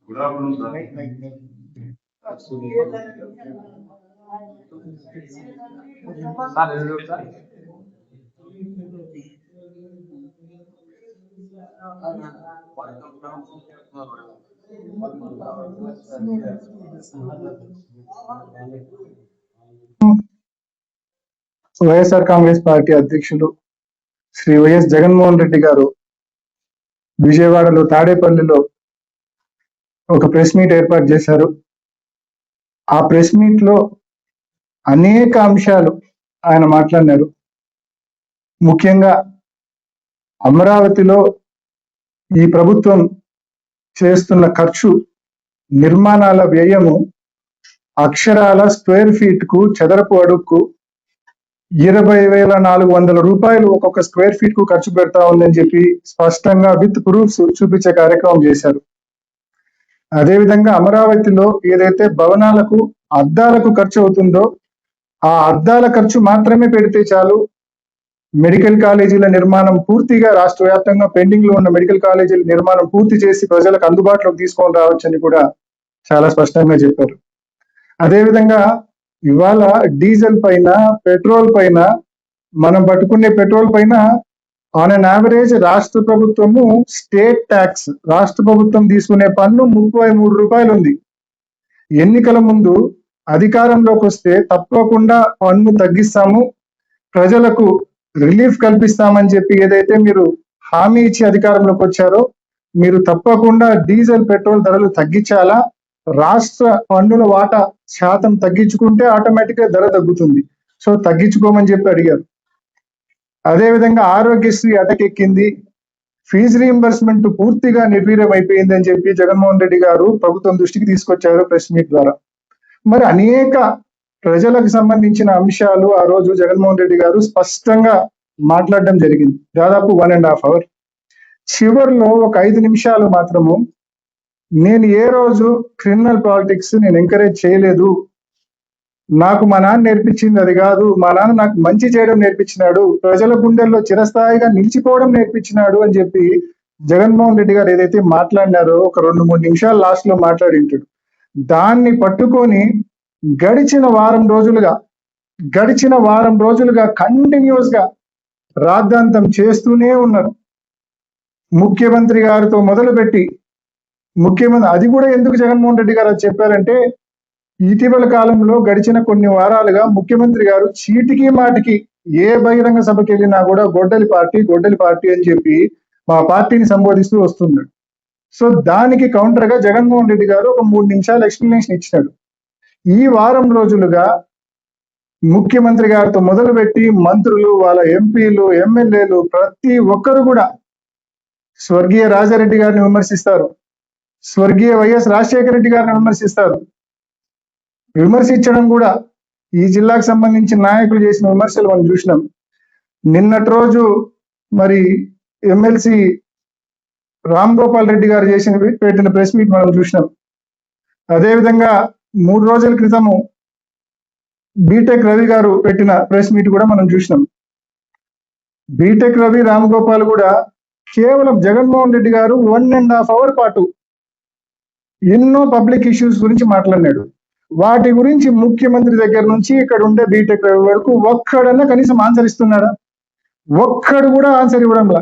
Good afternoon, sir. YSR Congress party అధ్యక్షులు Shri YS Jaganmohan Reddy గారు విజయవాడలో తాడేపల్లిలో ఒక ప్రెస్ మీట్ ఏర్పాటు చేశారు. ఆ ప్రెస్ మీట్ లో అనేక అంశాలు ఆయన మాట్లాడినారు. ముఖ్యంగా అమరావతిలో ఈ ప్రభుత్వం చేస్తున్న ఖర్చు, నిర్మాణాల వ్యయము అక్షరాల స్క్వేర్ ఫీట్ కు, చదరపు అడుగుకు 20,400 రూపాయలు ఒక్కొక్క స్క్వేర్ ఫీట్ కు ఖర్చు పెడతా ఉందని చెప్పి స్పష్టంగా విత్ ప్రూఫ్స్ చూపించే కార్యక్రమం చేశారు. అదేవిధంగా అమరావతిలో ఏదైతే భవనాలకు, అద్దాలకు ఖర్చు అవుతుందో ఆ అద్దాల ఖర్చు మాత్రమే పెడితే చాలు, మెడికల్ కాలేజీల నిర్మాణం పూర్తిగా రాష్ట్ర వ్యాప్తంగా పెండింగ్ లో ఉన్న మెడికల్ కాలేజీల నిర్మాణం పూర్తి చేసి ప్రజలకు అందుబాటులోకి తీసుకొని రావచ్చని కూడా చాలా స్పష్టంగా చెప్పారు. అదేవిధంగా ఇవాళ డీజిల్ పైన, పెట్రోల్ పైన, మనం పట్టుకునే పెట్రోల్ పైన ఆన్ అన్ యావరేజ్ రాష్ట్ర ప్రభుత్వము స్టేట్ ట్యాక్స్, రాష్ట్ర ప్రభుత్వం తీసుకునే పన్ను 33 రూపాయలు ఉంది. ఎన్నికల ముందు అధికారంలోకి వస్తే తప్పకుండా పన్ను తగ్గిస్తాము, ప్రజలకు రిలీఫ్ కల్పిస్తామని చెప్పి ఏదైతే మీరు హామీ ఇచ్చి అధికారంలోకి వచ్చారో, మీరు తప్పకుండా డీజిల్, పెట్రోల్ ధరలు తగ్గించాలా, రాష్ట్ర పన్నుల వాటా శాతం తగ్గించుకుంటే ఆటోమేటిక్ గా ధర తగ్గుతుంది, సో తగ్గించుకోమని చెప్పి అడిగారు. అదేవిధంగా ఆరోగ్యశ్రీ అటకెక్కింది, ఫీజు రీయింబర్స్మెంట్ పూర్తిగా నిర్వీర్యం అయిపోయింది అని చెప్పి జగన్మోహన్ రెడ్డి గారు ప్రభుత్వం దృష్టికి తీసుకొచ్చారు ప్రెస్ మీట్ ద్వారా. మరి అనేక ప్రజలకు సంబంధించిన అంశాలు ఆ రోజు జగన్మోహన్ రెడ్డి గారు స్పష్టంగా మాట్లాడడం జరిగింది, దాదాపు 1.5 hours. చివరిలో ఒక 5 నిమిషాలు మాత్రము, నేను ఏ రోజు క్రిమినల్ పాలిటిక్స్ నేను ఎంకరేజ్ చేయలేదు, నాకు మా నాన్న నేర్పించింది అది కాదు, మా నాన్న నాకు మంచి చేయడం నేర్పించినాడు, ప్రజల గుండెల్లో చిరస్థాయిగా నిలిచిపోవడం నేర్పించినాడు అని చెప్పి జగన్మోహన్ రెడ్డి గారు ఏదైతే మాట్లాడినారో ఒక 2-3 నిమిషాలు లాస్ట్ లో మాట్లాడి ఉంటాడు. దాన్ని పట్టుకొని గడిచిన వారం రోజులుగా కంటిన్యూస్ గా రాద్ధాంతం చేస్తూనే ఉన్నారు. ముఖ్యమంత్రి గారితో మొదలుపెట్టి ముఖ్యమంత్రి, అది కూడా ఎందుకు జగన్మోహన్ రెడ్డి గారు చెప్పారంటే, ఇటీవల కాలంలో గడిచిన కొన్ని వారాలుగా ముఖ్యమంత్రి గారు చీటికి మాటికి ఏ బహిరంగ సభకి వెళ్ళినా కూడా గొడ్డలి పార్టీ అని చెప్పి మా పార్టీని సంబోధిస్తూ వస్తున్నాడు. సో దానికి కౌంటర్ గా జగన్మోహన్ రెడ్డి గారు ఒక 3 నిమిషాలు ఎక్స్ప్లెనేషన్ ఇచ్చినాడు. ఈ వారం రోజులుగా ముఖ్యమంత్రి గారితో మొదలుపెట్టి మంత్రులు, వాళ్ళ ఎంపీలు, ఎమ్మెల్యేలు ప్రతి ఒక్కరు కూడా స్వర్గీయ రాజారెడ్డి గారిని విమర్శిస్తారు, స్వర్గీయ వైఎస్ రాజశేఖర రెడ్డి గారిని విమర్శిస్తారు. విమర్శించడం కూడా ఈ జిల్లాకు సంబంధించిన నాయకులు చేసిన విమర్శలు మనం చూసినాం. నిన్నటి రోజు మరి ఎమ్మెల్సీ రామ్ గోపాల్ రెడ్డి గారు పెట్టిన ప్రెస్ మీట్ మనం చూసినాం. అదేవిధంగా 3 రోజుల క్రితము బీటెక్ రవి గారు పెట్టిన ప్రెస్ మీట్ కూడా మనం చూసినాం. బీటెక్ రవి, రామ్ గోపాల్ కూడా కేవలం జగన్మోహన్ రెడ్డి గారు 1.5 hours పాటు ఎన్నో పబ్లిక్ ఇష్యూస్ గురించి మాట్లాడినాడు. వాటి గురించి ముఖ్యమంత్రి దగ్గర నుంచి ఇక్కడ ఉండే బీటెక్ రవి వరకు ఒక్కడన్నా కనీసం ఆన్సర్ ఇస్తున్నాడా? ఒక్కడు కూడా ఆన్సర్ ఇవ్వడంలా.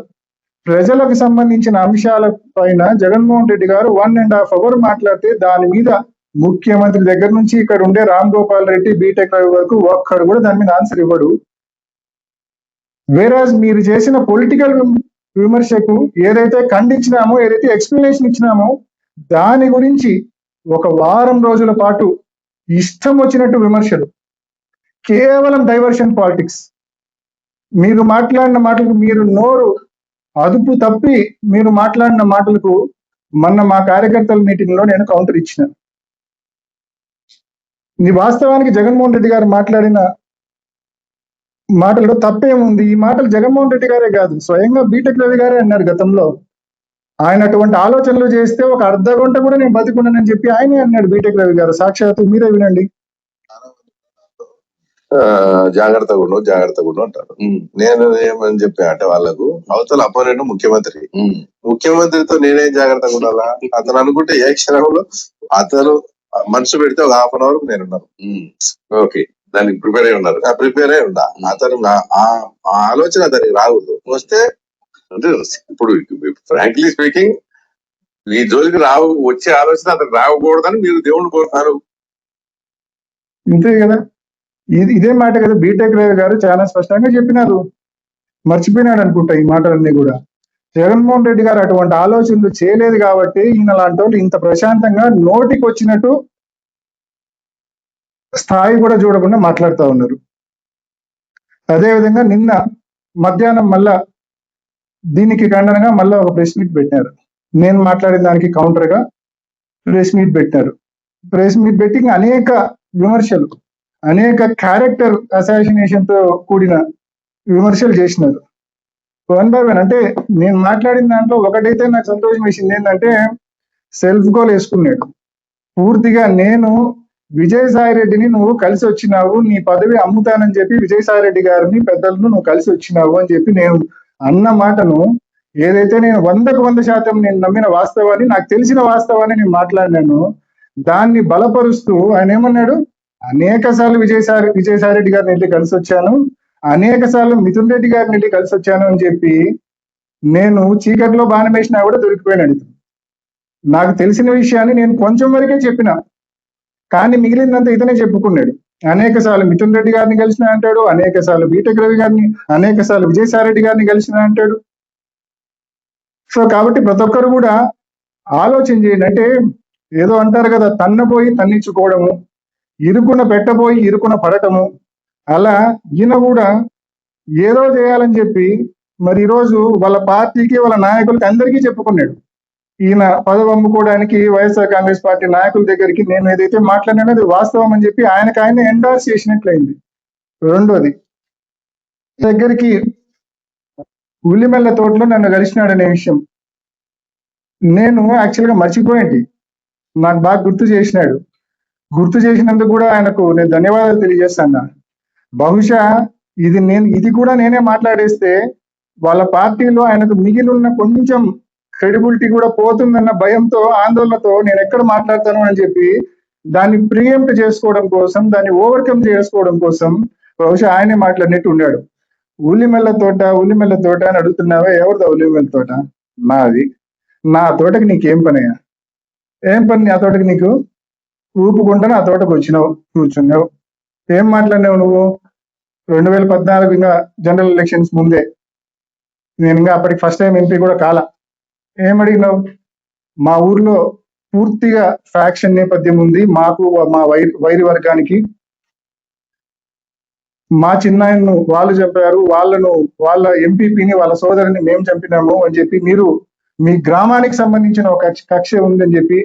ప్రజలకు సంబంధించిన అంశాల పైన జగన్మోహన్ రెడ్డి గారు 1.5 hours మాట్లాడితే దాని మీద ముఖ్యమంత్రి దగ్గర నుంచి ఇక్కడ ఉండే రామ్ గోపాల్ రెడ్డి, బీటెక్ రవి వరకు ఒక్కడు కూడా దాని మీద ఆన్సర్ ఇవ్వడు. వేరాజ్ మీరు చేసిన పొలిటికల్ విమర్శకు ఏదైతే ఖండించినామో, ఏదైతే ఎక్స్ప్లెనేషన్ ఇచ్చినామో దాని గురించి ఒక వారం రోజుల పాటు ఇష్టం వచ్చినట్టు విమర్శలు, కేవలం డైవర్షన్ పాలిటిక్స్. మీరు మాట్లాడిన మాటలకు, మీరు నోరు అదుపు తప్పి మీరు మాట్లాడిన మాటలకు మొన్న మా కార్యకర్తల మీటింగ్ లో నేను కౌంటర్ ఇచ్చిన. వాస్తవానికి జగన్మోహన్ రెడ్డి గారు మాట్లాడిన మాటల్లో తప్పేముంది? ఈ మాటలు జగన్మోహన్ రెడ్డి గారే కాదు, స్వయంగా బీటెక్ రవి గారే అన్నారు గతంలో. ఆయన అటువంటి ఆలోచనలు చేస్తే ఒక అర్ధ గంట కూడా నేను బతికున్నానని చెప్పి ఆయనే అన్నాడు బీటెక్ రవి గారు. సాక్షాత్తు మీరే వినండి. జాగ్రత్తగా ఉండు అంటారు. నేను ఏమని చెప్పా అంటే వాళ్ళకు, అవతల అపోనెంట్ ముఖ్యమంత్రితో నేనేం జాగ్రత్తగా ఉండాలా? అతను అనుకుంటే ఏ క్షణంలో అతను మనసు పెడితే ఒక హాఫ్ అన్ అవర్ నేనున్నాను. ఓకే, దానికి ప్రిపేర్ అయి ఉన్నారు. ప్రిపేర్ అయి ఉండా. అతను ఆ ఆలోచన అతనికి రాకూడదు. వస్తే అంటే ఇప్పుడు ఫ్రాంక్లీ స్పీకింగ్ ఈ జోలికి వచ్చే ఆలోచన అతనికి రాకూడదని మీరు దేవుణ్ణి కోరుతారు. ఇంతే కదా. ఇదే మాట కదా బీటెక్ రవి గారు చాలా స్పష్టంగా చెప్పినారు. మర్చిపోయినాడు అనుకుంటా ఈ మాటలన్నీ కూడా. జగన్మోహన్ రెడ్డి గారు అటువంటి ఆలోచనలు చేయలేదు కాబట్టి ఈయన లాంటి వాళ్ళు ఇంత ప్రశాంతంగా నోటికి వచ్చినట్టు స్థాయి కూడా చూడకుండా మాట్లాడుతూ ఉన్నారు. అదేవిధంగా నిన్న మధ్యాహ్నం మళ్ళా దీనికి ఖండనగా మళ్ళా ఒక ప్రెస్ మీట్ పెట్టారు. నేను మాట్లాడిన దానికి కౌంటర్ గా ప్రెస్ మీట్ పెట్టారు. ప్రెస్ మీట్ పెట్టి అనేక విమర్శలు, అనేక క్యారెక్టర్ అసాసినేషన్ తో కూడిన విమర్శలు చేసినారు. One by one. అంటే నేను మాట్లాడిన దాంట్లో ఒకటైతే నాకు సంతోషం వేసింది ఏంటంటే సెల్ఫ్ గోల్ వేసుకున్నాడు. పూర్తిగా నేను విజయసాయి రెడ్డిని నువ్వు కలిసి వచ్చినావు, నీ పదవి అమ్ముతానని చెప్పి విజయసాయి రెడ్డి గారిని పెద్దలను నువ్వు కలిసి వచ్చినావు అని చెప్పి నేను అన్న మాటను ఏదైతే నేను 100% నేను నమ్మిన వాస్తవాన్ని, నాకు తెలిసిన వాస్తవాన్ని నేను మాట్లాడినాను, దాన్ని బలపరుస్తూ ఆయన ఏమన్నాడు, అనేక సార్లు విజయసాయి రెడ్డి గారిని వెళ్ళి కలిసి వచ్చాను, అనేక సార్లు మిథున్ రెడ్డి గారిని వెళ్ళి కలిసి వచ్చాను అని చెప్పి నేను చీకట్లో బాణం వేసినా కూడా దొరికిపోయినాడు. నాకు తెలిసిన విషయాన్ని నేను కొంచెం వరకే చెప్పిన, కానీ మిగిలిందంతా ఇతనే చెప్పుకున్నాడు. అనేక సార్లు మిథున్ రెడ్డి గారిని కలిసిన అంటాడు, అనేక సార్లు బీటెక్ రవి గారిని, అనేక సార్లు విజయసాయి రెడ్డి గారిని కలిసిన అంటాడు. సో కాబట్టి ప్రతి ఒక్కరు కూడా ఆలోచన చేయండి. అంటే ఏదో అంటారు కదా, తన్నపోయి తన్నించుకోవడము, ఇరుకున పెట్టబోయి ఇరుకున పడటము, అలా ఈయన కూడా ఏదో చేయాలని చెప్పి మరి ఈరోజు వాళ్ళ పార్టీకి వాళ్ళ నాయకులకి అందరికీ చెప్పుకున్నాడు. ఈయన పదవి అమ్ముకోవడానికి వైఎస్ఆర్ కాంగ్రెస్ పార్టీ నాయకుల దగ్గరికి నేను ఏదైతే మాట్లాడినానో అది వాస్తవం అని చెప్పి ఆయన ఎండార్స్ చేసినట్లయింది. రెండోది, దగ్గరికి ఉల్లిమెల్ల తోటలో నన్ను కలిసినాడనే విషయం నేను యాక్చువల్గా మర్చిపోయింది. నాకు బాగా గుర్తు చేసినాడు. గుర్తు చేసినందుకు కూడా ఆయనకు నేను ధన్యవాదాలు తెలియజేస్తాను. బహుశా ఇది కూడా నేనే మాట్లాడేస్తే వాళ్ళ పార్టీలో ఆయనకు మిగిలిన కొంచెం క్రెడిబిలిటీ కూడా పోతుందన్న భయంతో, ఆందోళనతో నేను ఎక్కడ మాట్లాడతాను అని చెప్పి దాన్ని ప్రియంప్ట్ చేసుకోవడం కోసం, దాన్ని ఓవర్కమ్ చేసుకోవడం కోసం బహుశా ఆయనే మాట్లాడినట్టు ఉన్నాడు. ఉల్లిమెల్ల తోట అని అడుగుతున్నావా? ఎవరిదా ఉల్లిమెల్ల తోట? నాది. నా తోటకి నీకేం పనయ్యా? ఏం పని ఆ తోటకి నీకు? ఊపుకుంటా నా తోటకు వచ్చినావు, కూర్చున్నావు. ఏం మాట్లాడినావు నువ్వు? 2014 ఇంకా జనరల్ ఎలక్షన్స్ ముందే, నేను ఇంకా అప్పటికి ఫస్ట్ టైం ఎంపీ కూడా కాల. ఏమడిగినావు? మా ఊర్లో పూర్తిగా ఫ్యాక్షన్ నేపథ్యం ఉంది, మాకు మా వైరి వర్గానికి మా చిన్నాయన్ను వాళ్ళు చంపారు, వాళ్ళ ఎంపీపీని వాళ్ళ సోదరుని మేము చంపినాము అని చెప్పి మీరు మీ గ్రామానికి సంబంధించిన ఒక కక్ష ఉందని చెప్పి,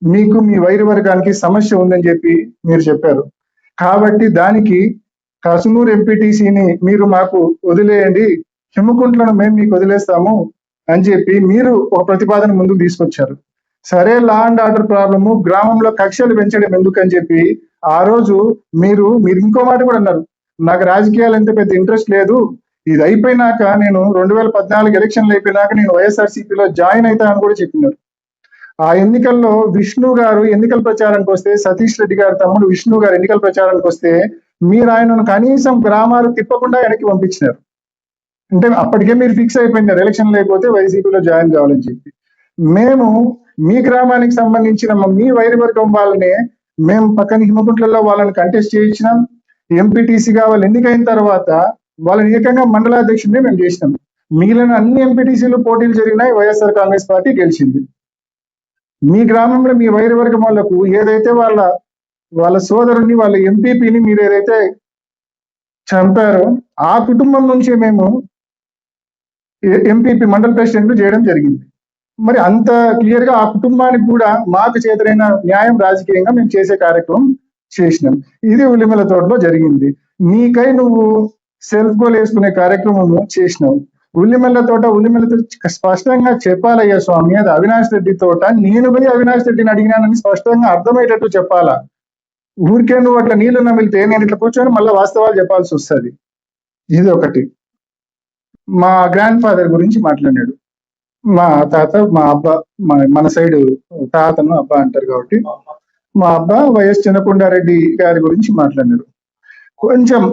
మీకు మీ వైరి వర్గానికి సమస్య ఉందని చెప్పి మీరు చెప్పారు. కాబట్టి దానికి కసునూరు ఎంపీటీసీని మీరు మాకు వదిలేయండి, హిమకుంట్లను మేము మీకు వదిలేస్తాము అని చెప్పి మీరు ఒక ప్రతిపాదన ముందుకు తీసుకొచ్చారు. సరే, లా అండ్ ఆర్డర్ ప్రాబ్లము, గ్రామంలో కక్షలు పెంచడం ఎందుకని చెప్పి ఆ రోజు మీరు ఇంకో మాట కూడా అన్నారు, నాకు రాజకీయాలు అంటే పెద్ద ఇంట్రెస్ట్ లేదు, ఇది అయిపోయినాక నేను 2014 ఎలక్షన్లు అయిపోయినాక నేను వైఎస్ఆర్సీపీలో జాయిన్ అవుతానని కూడా చెప్పినారు. ఆ ఎన్నికల్లో విష్ణు గారు ఎన్నికల ప్రచారానికి వస్తే, సతీష్ రెడ్డి గారు తమ్ముడు విష్ణు గారు ఎన్నికల ప్రచారానికి వస్తే మీరు ఆయనను కనీసం గ్రామాలు తిప్పకుండా వెనక్కి పంపించినారు. అంటే అప్పటికే మీరు ఫిక్స్ అయిపోయినారు ఎలక్షన్లు అయిపోతే వైసీపీలో జాయిన్ కావాలని చెప్పి. మేము మీ గ్రామానికి సంబంధించిన మీ వైరి వర్గం వాళ్ళనే మేము పక్కన హిమకుంట్లలో వాళ్ళని కంటెస్ట్ చేయించినాం. ఎంపీటీసీగా వాళ్ళు ఎన్నికైన తర్వాత వాళ్ళని ఏకంగా మండలాధ్యక్షుడిని మేము చేసినాం. మిగిలిన అన్ని ఎంపీటీసీలు పోటీలు జరిగినాయి, వైఎస్ఆర్ కాంగ్రెస్ పార్టీ గెలిచింది. మీ గ్రామంలో మీ వైరి వర్గం వాళ్ళకు ఏదైతే వాళ్ళ సోదరుని, వాళ్ళ ఎంపీపీని మీరు ఏదైతే చంపారో ఆ కుటుంబం నుంచి మేము ఎంపీపీ మండల ప్రెసిడెంట్ చేయడం జరిగింది. మరి అంత క్లియర్ గా ఆ కుటుంబానికి కూడా మాకు చేతనైన న్యాయం రాజకీయంగా మేము చేసే కార్యక్రమం చేసినాం. ఇది ఉల్లిమెల తోటలో జరిగింది. నీకై నువ్వు సెల్ఫ్ గోల్ వేసుకునే కార్యక్రమం చేసినావు. ఉల్లిమెల తోట స్పష్టంగా చెప్పాలయ్యా స్వామి, అది అవినాష్ రెడ్డి తోట, నేను పోయి అవినాష్ రెడ్డిని అడిగినానని స్పష్టంగా అర్థమయ్యేటట్టు చెప్పాలా. ఊరికే నువ్వు అట్లా నీళ్లు నమిలితే నేను ఇట్లా కూర్చొని మళ్ళీ వాస్తవాలు చెప్పాల్సి వస్తుంది. ఇది ఒకటి. మా గ్రాండ్ ఫాదర్ గురించి మాట్లాడాడు. మా తాత, మా అబ్బా, మన సైడ్ తాతను అబ్బా అంటారు కాబట్టి మా అబ్బా వైఎస్ చిన్నకొండారెడ్డి గారి గురించి మాట్లాడారు. కొంచెం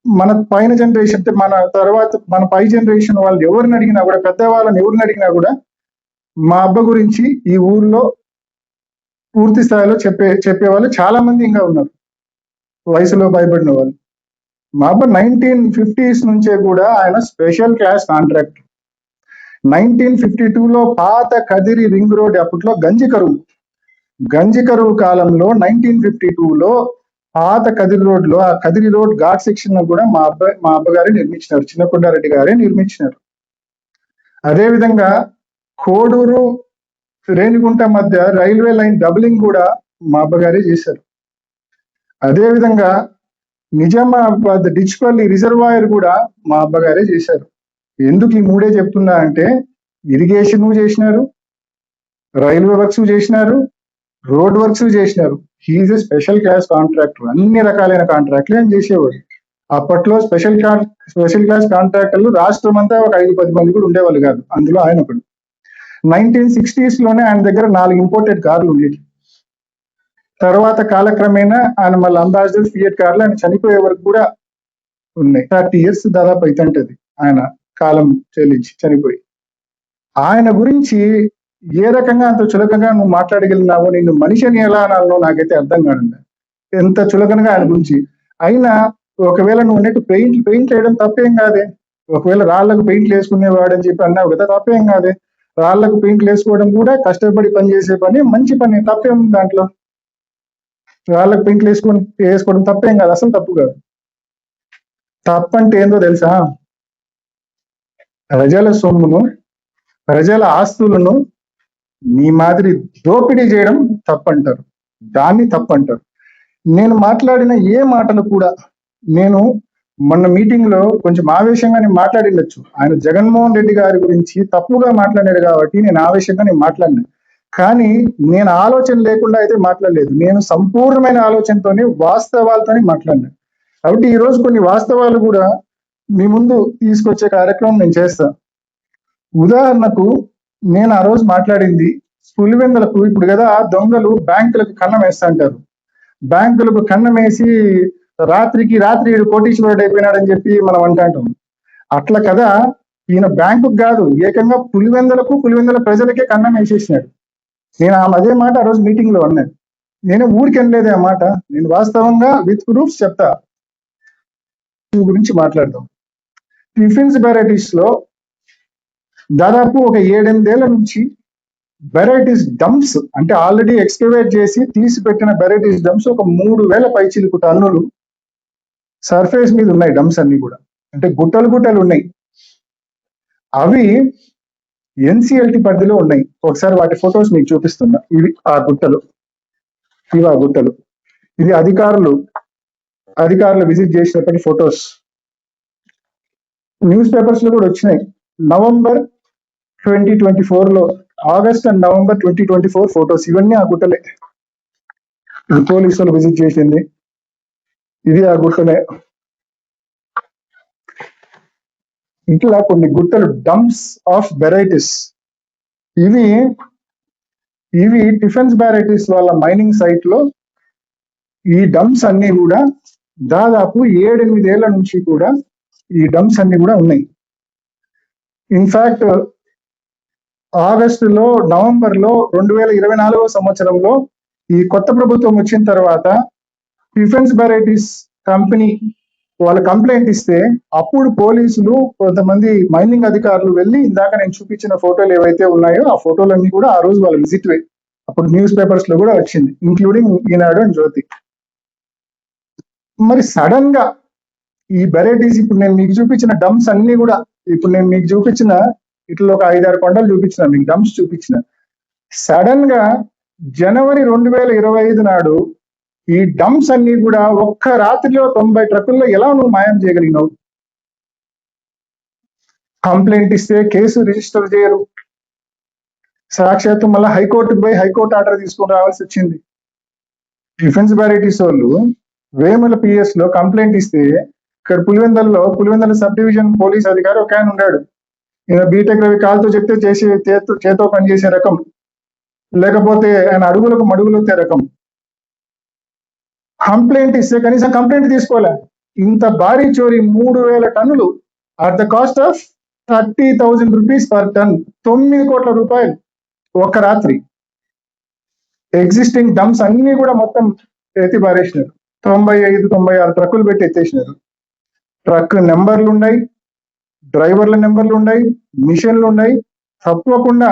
మన పైన జనరేషన్, మన తర్వాత మన పై జనరేషన్ వాళ్ళు ఎవరిని అడిగినా కూడా, పెద్దవాళ్ళని ఎవరిని అడిగినా కూడా మా అబ్బా గురించి ఈ ఊర్లో పూర్తి స్థాయిలో చెప్పేవాళ్ళు చాలా మంది ఇంకా ఉన్నారు, వయసులో భయపడిన వాళ్ళు. మా అబ్బా 1950s నుంచే కూడా ఆయన స్పెషల్ క్లాస్ కాంట్రాక్ట్. 1952లో పాత కదిరి రింగ్ రోడ్, అప్పట్లో గంజి కరువు కాలంలో 1952లో పాత కదిరి రోడ్ లో, ఆ కదిరి రోడ్ ఘాట్ సెక్షన్ కూడా మా అబ్బగారే నిర్మించినారు, చిన్నకొండారెడ్డి గారే నిర్మించినారు. అదేవిధంగా కోడూరు రేణిగుంట మధ్య రైల్వే లైన్ డబులింగ్ కూడా మా అబ్బగారే చేశారు. అదేవిధంగా నిజామాబాద్ డిచ్పల్లి రిజర్వాయర్ కూడా మా అబ్బగారే చేశారు. ఎందుకు ఈ మూడే చెప్తున్నా అంటే, ఇరిగేషన్ చేసినారు, రైల్వే వర్క్స్ చేసినారు, రోడ్ వర్క్స్ చేసినారు. He is a special class contractor. అన్ని రకాలైన కాంట్రాక్ట్లు ఆయన చేసేవాడు. అప్పట్లో స్పెషల్ క్లాస్ కాంట్రాక్టర్లు రాష్ట్రం అంతా ఒక 5-10 మంది కూడా ఉండేవాళ్ళు కాదు, అందులో ఆయన ఒకడు. 1960s లోనే ఆయన దగ్గర 4 ఇంపోర్టెడ్ కార్లు ఉండేవి. తర్వాత కాలక్రమేణా ఆయన మళ్ళీ అంబాసిడర్, ఫియట్ కార్లు ఆయన చనిపోయే వరకు కూడా ఉన్నాయి. 30 years దాదాపు అవుతుంటది ఆయన కాలం చెల్లించి చనిపోయి. ఆయన గురించి ఏ రకంగా అంత చులకనగా నువ్వు మాట్లాడగలిగినావో, నిన్ను మనిషిని ఎలా అనాలో నాకైతే అర్థం కాదు. ఎంత చులకనగా ఆయన గురించి. అయినా ఒకవేళ నువ్వు అన్నట్టు పెయింట్ వేయడం తప్పేం కాదే. ఒకవేళ రాళ్లకు పెయింట్లు వేసుకునేవాడు అని చెప్పి అన్నావు కదా, తప్పేం కాదే. రాళ్లకు పెయింట్లు వేసుకోవడం కూడా కష్టపడి పనిచేసే పని, మంచి పని, తప్పేం దాంట్లో. రాళ్లకు పెయింట్లు వేసుకోవడం తప్పేం కాదు, అసలు తప్పు కాదు. తప్పంటే ఏందో తెలుసా? ప్రజల సొమ్మును, ప్రజల ఆస్తులను మీ మాదిరి దోపిడీ చేయడం తప్పంటారు, దాన్ని తప్పంటారు. నేను మాట్లాడిన ఏ మాటలు కూడా, నేను మొన్న మీటింగ్ లో కొంచెం ఆవేశంగా నేను మాట్లాడిండొచ్చు. ఆయన జగన్మోహన్ రెడ్డి గారి గురించి తప్పుగా మాట్లాడాడు కాబట్టి నేను ఆవేశంగా మాట్లాడినా. కానీ నేను ఆలోచన లేకుండా అయితే మాట్లాడలేదు. నేను సంపూర్ణమైన ఆలోచనతోనే, వాస్తవాలతోనే మాట్లాడినా. కాబట్టి ఈ రోజు కొన్ని వాస్తవాలు కూడా మీ ముందు తీసుకొచ్చే కార్యక్రమం నేను చేస్తా. ఉదాహరణకు, నేను ఆ రోజు మాట్లాడింది పులివెందులకు. ఇప్పుడు కదా దొంగలు బ్యాంకులకు కన్నం వేస్తా అంటారు. బ్యాంకులకు కన్నం వేసి రాత్రి కోటీశ్వరుడు అయిపోయినాడని చెప్పి మనం అంటాం. అట్లా కదా, ఈయన బ్యాంకుకు కాదు, ఏకంగా పులివెందుల ప్రజలకే కన్నం వేసేసినాడు. నేను అదే మాట ఆ రోజు మీటింగ్ లో అన్నాను. నేను ఊరికి అనలేదే ఆ మాట, నేను వాస్తవంగా విత్ ప్రూఫ్స్ చెప్తా. గురించి మాట్లాడదాం. టిఫిన్స్ వెరైటీస్ లో దాదాపు ఒక 7-8 ఏళ్ల నుంచి వెరైటీస్ డంప్స్, అంటే ఆల్రెడీ ఎక్స్కవేట్ చేసి తీసి పెట్టిన వెరైటీస్ డంప్స్ ఒక 3000 పైచిలుకు టన్నులు సర్ఫేస్ మీద ఉన్నాయి. డంప్స్ అన్ని కూడా, అంటే గుట్టలు ఉన్నాయి. అవి ఎన్సిఎల్టి పరిధిలో ఉన్నాయి. ఒకసారి వాటి ఫొటోస్ మీకు చూపిస్తున్నా. ఇవి ఆ గుట్టలు. ఇది అధికారులు విజిట్ చేసినప్పటి ఫొటోస్. న్యూస్ పేపర్స్ లో కూడా వచ్చినాయి. నవంబర్ 2024లో, ఆగస్ట్ అండ్ నవంబర్ 2024 ఫొటోస్. ఇవన్నీ ఆ గుట్టలే. ఇది పోలీసులు విజిట్ చేసింది. ఇది ఆ గుట్టలే. ఇట్లా కొన్ని గుట్టలు, డంప్స్ ఆఫ్ వెరైటీస్. ఇవి డిఫెన్స్ వెరైటీస్ వాళ్ళ మైనింగ్ సైట్ లో ఈ డంప్స్ అన్ని కూడా దాదాపు 7-8 ఏళ్ల నుంచి కూడా ఈ డంప్స్ అన్ని కూడా ఉన్నాయి. ఇన్ఫాక్ట్ ఆగస్టులో, నవంబర్లో 2024 సంవత్సరంలో ఈ కొత్త ప్రభుత్వం వచ్చిన తర్వాత డిఫెన్స్ వెరైటీస్ కంపెనీ వాళ్ళు కంప్లైంట్ ఇస్తే, అప్పుడు పోలీసులు, కొంతమంది మైనింగ్ అధికారులు వెళ్ళి, ఇందాక నేను చూపించిన ఫోటోలు ఏవైతే ఉన్నాయో ఆ ఫోటోలన్నీ కూడా ఆ రోజు వాళ్ళ విజిట్ వే. అప్పుడు న్యూస్ పేపర్స్ లో కూడా వచ్చింది, ఇంక్లూడింగ్ ఈనాడు అండ్ జ్యోతి. మరి సడన్ గా ఈ వెరైటీస్, ఇప్పుడు నేను మీకు చూపించిన డంప్స్ అన్ని కూడా, ఇప్పుడు నేను మీకు చూపించిన ఇట్లా ఒక 5-6 కొండలు చూపించిన, మీకు డంప్స్ చూపించిన, సడన్ గా జనవరి 2025 నాడు ఈ డంప్స్ అన్ని కూడా ఒక్క రాత్రిలో 90 ట్రక్కుల్లో ఎలా నువ్వు మాయం చేయగలిగినావు? కంప్లైంట్ ఇస్తే కేసు రిజిస్టర్ చేయరు. సాక్షాత్తు మళ్ళీ హైకోర్టుకు పోయి హైకోర్టు ఆర్డర్ తీసుకొని రావాల్సి వచ్చింది. డిఫెన్స్ బ్యారిటీస్ వాళ్ళు వేముల పిఎస్ లో కంప్లైంట్ ఇస్తే ఇక్కడ పులివెందల సబ్ డివిజన్ పోలీస్ అధికారి ఒక ఆయన ఉన్నాడు. ఈయన బీటెక్ రవి కాలుతో చెప్తే చేతో పనిచేసే రకం, లేకపోతే ఆయన అడుగులకు మడుగులొత్తే రకం. కంప్లైంట్ ఇస్తే కనీసం కంప్లైంట్ తీసుకోలే. ఇంత భారీ చోరీ 3,000 టన్నులు at the cost of 30,000 rupees per ton, 9 కోట్ల రూపాయలు ఒక్క రాత్రి. ఎగ్జిస్టింగ్ డంప్స్ అన్ని కూడా మొత్తం ఎత్తి పారేసినారు. 95-96 ట్రక్కులు పెట్టి ఎత్తేసినారు. ట్రక్ నెంబర్లు ఉన్నాయి, డ్రైవర్ల నెంబర్లు ఉన్నాయి, మిషన్లు ఉన్నాయి. తప్పకుండా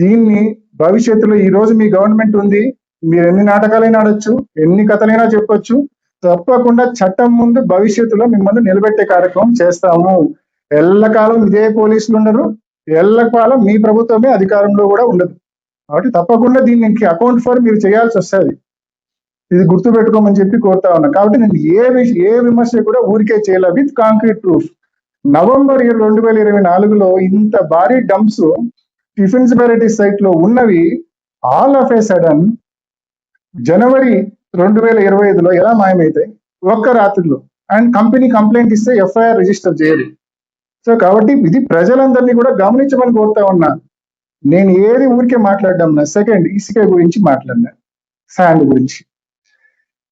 దీన్ని భవిష్యత్తులో ఈ రోజు మీ గవర్నమెంట్ ఉంది, మీరు ఎన్ని నాటకాలైనా ఆడొచ్చు, ఎన్ని కథలైనా చెప్పొచ్చు, తప్పకుండా చట్టం ముందు భవిష్యత్తులో మిమ్మల్ని నిలబెట్టే కార్యక్రమం చేస్తాము. ఎల్లకాలం ఇదే పోలీసులు ఉండరు, ఎల్లకాలం మీ ప్రభుత్వమే అధికారంలో కూడా ఉండదు. కాబట్టి తప్పకుండా దీనికి అకౌంట్ ఫర్ మీరు చేయాల్సి వస్తుంది. ఇది గుర్తు పెట్టుకోమని చెప్పి కోరుతా ఉన్నా. కాబట్టి నేను ఏ విమర్శ కూడా ఊరికే చేయాల, విత్ కాంక్రీట్ ప్రూఫ్. నవంబర్ 2024లో ఇంత భారీ డంప్స్ డిఫెన్స్ బ్యారిటీస్ సైట్ లో ఉన్నవి ఆల్ ఆఫ్ ఏ సడన్ జనవరి 2025లో ఎలా మాయమైతాయి? ఒక్క రాత్రిలో. అండ్ కంపెనీ కంప్లైంట్ ఇస్తే ఎఫ్ఐఆర్ రిజిస్టర్ చేయదు. సో కాబట్టి ఇది ప్రజలందరినీ కూడా గమనించమని కోరుతా ఉన్నా. నేను ఏది ఊరికే మాట్లాడడం నా. సెకండ్, ఇసుక గురించి మాట్లాడినా, శాండ్ గురించి.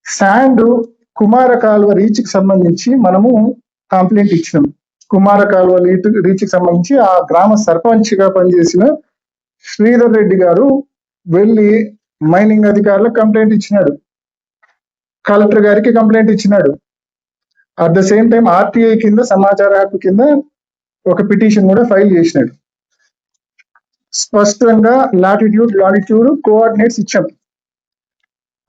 శాండ్ కుమార కాలువ రీచ్ కి సంబంధించి మనము కంప్లైంట్ ఇచ్చినాం. కుమార కాలువ రీచ్ కి సంబంధించి ఆ గ్రామ సర్పంచ్ గా పనిచేసిన శ్రీధర్ రెడ్డి గారు వెళ్ళి మైనింగ్ అధికారులకు కంప్లైంట్ ఇచ్చినాడు, కలెక్టర్ గారికి కంప్లైంట్ ఇచ్చినాడు. At the same time RTI కింద, సమాచార హక్కు కింద ఒక పిటిషన్ కూడా ఫైల్ చేసినాడు. స్పష్టంగా లాటిట్యూడ్ కోఆర్డినేట్స్ ఇచ్చాం.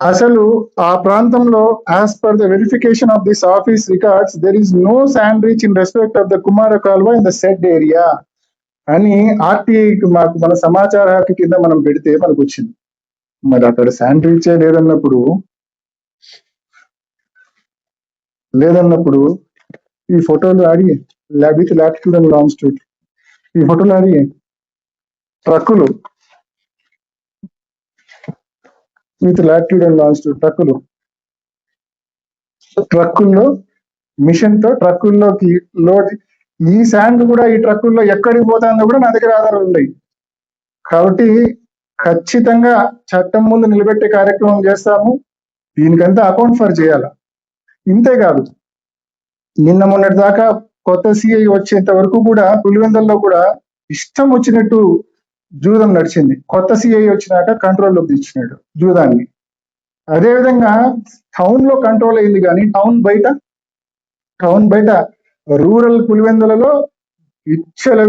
అసలు ఆ ప్రాంతంలో as per the verification of this office records there is no sand reach in respect of the Kumara Kalva in the said area అని ఆర్టీఐకి మాకు మన సమాచార హక్కు కింద మనం పెడితే మనకు వచ్చింది. మరి అక్కడ శాండ్ రీచే లేదన్నప్పుడు ఈ ఫోటోలు అడిగి విత్ లాటిట్యూడ్ అండ్ లాంగిట్యూడ్ ఈ ఫోటోలు అడిగి ట్రక్కులు విత్ లాటిట్యూడ్ అండ్ లాంగిట్యూడ్ ట్రక్కుల్లో మిషన్ తో ట్రక్కుల్లోకి లోడ్. ఈ శాండ్ కూడా ఈ ట్రక్కుల్లో ఎక్కడికి పోతుందో కూడా నా దగ్గర ఆధారాలు ఉన్నాయి. కాబట్టి ఖచ్చితంగా చట్టం ముందు నిలబెట్టే కార్యక్రమం చేస్తాము. దీనికంతా అకౌంట్ ఫర్ చేయాలి. ఇంతేకాదు, నిన్న మొన్నటి దాకా కొత్త సిఐ వచ్చేంత వరకు కూడా పులివెందల్లో కూడా ఇష్టం వచ్చినట్టు జూదం నడిచింది. కొత్త సిఐ వచ్చినాక కంట్రోల్లోకి తెచ్చినాడు జూదాన్ని. అదేవిధంగా టౌన్ లో కంట్రోల్ అయింది, కానీ టౌన్ బయట రూరల్ పులివెందులలో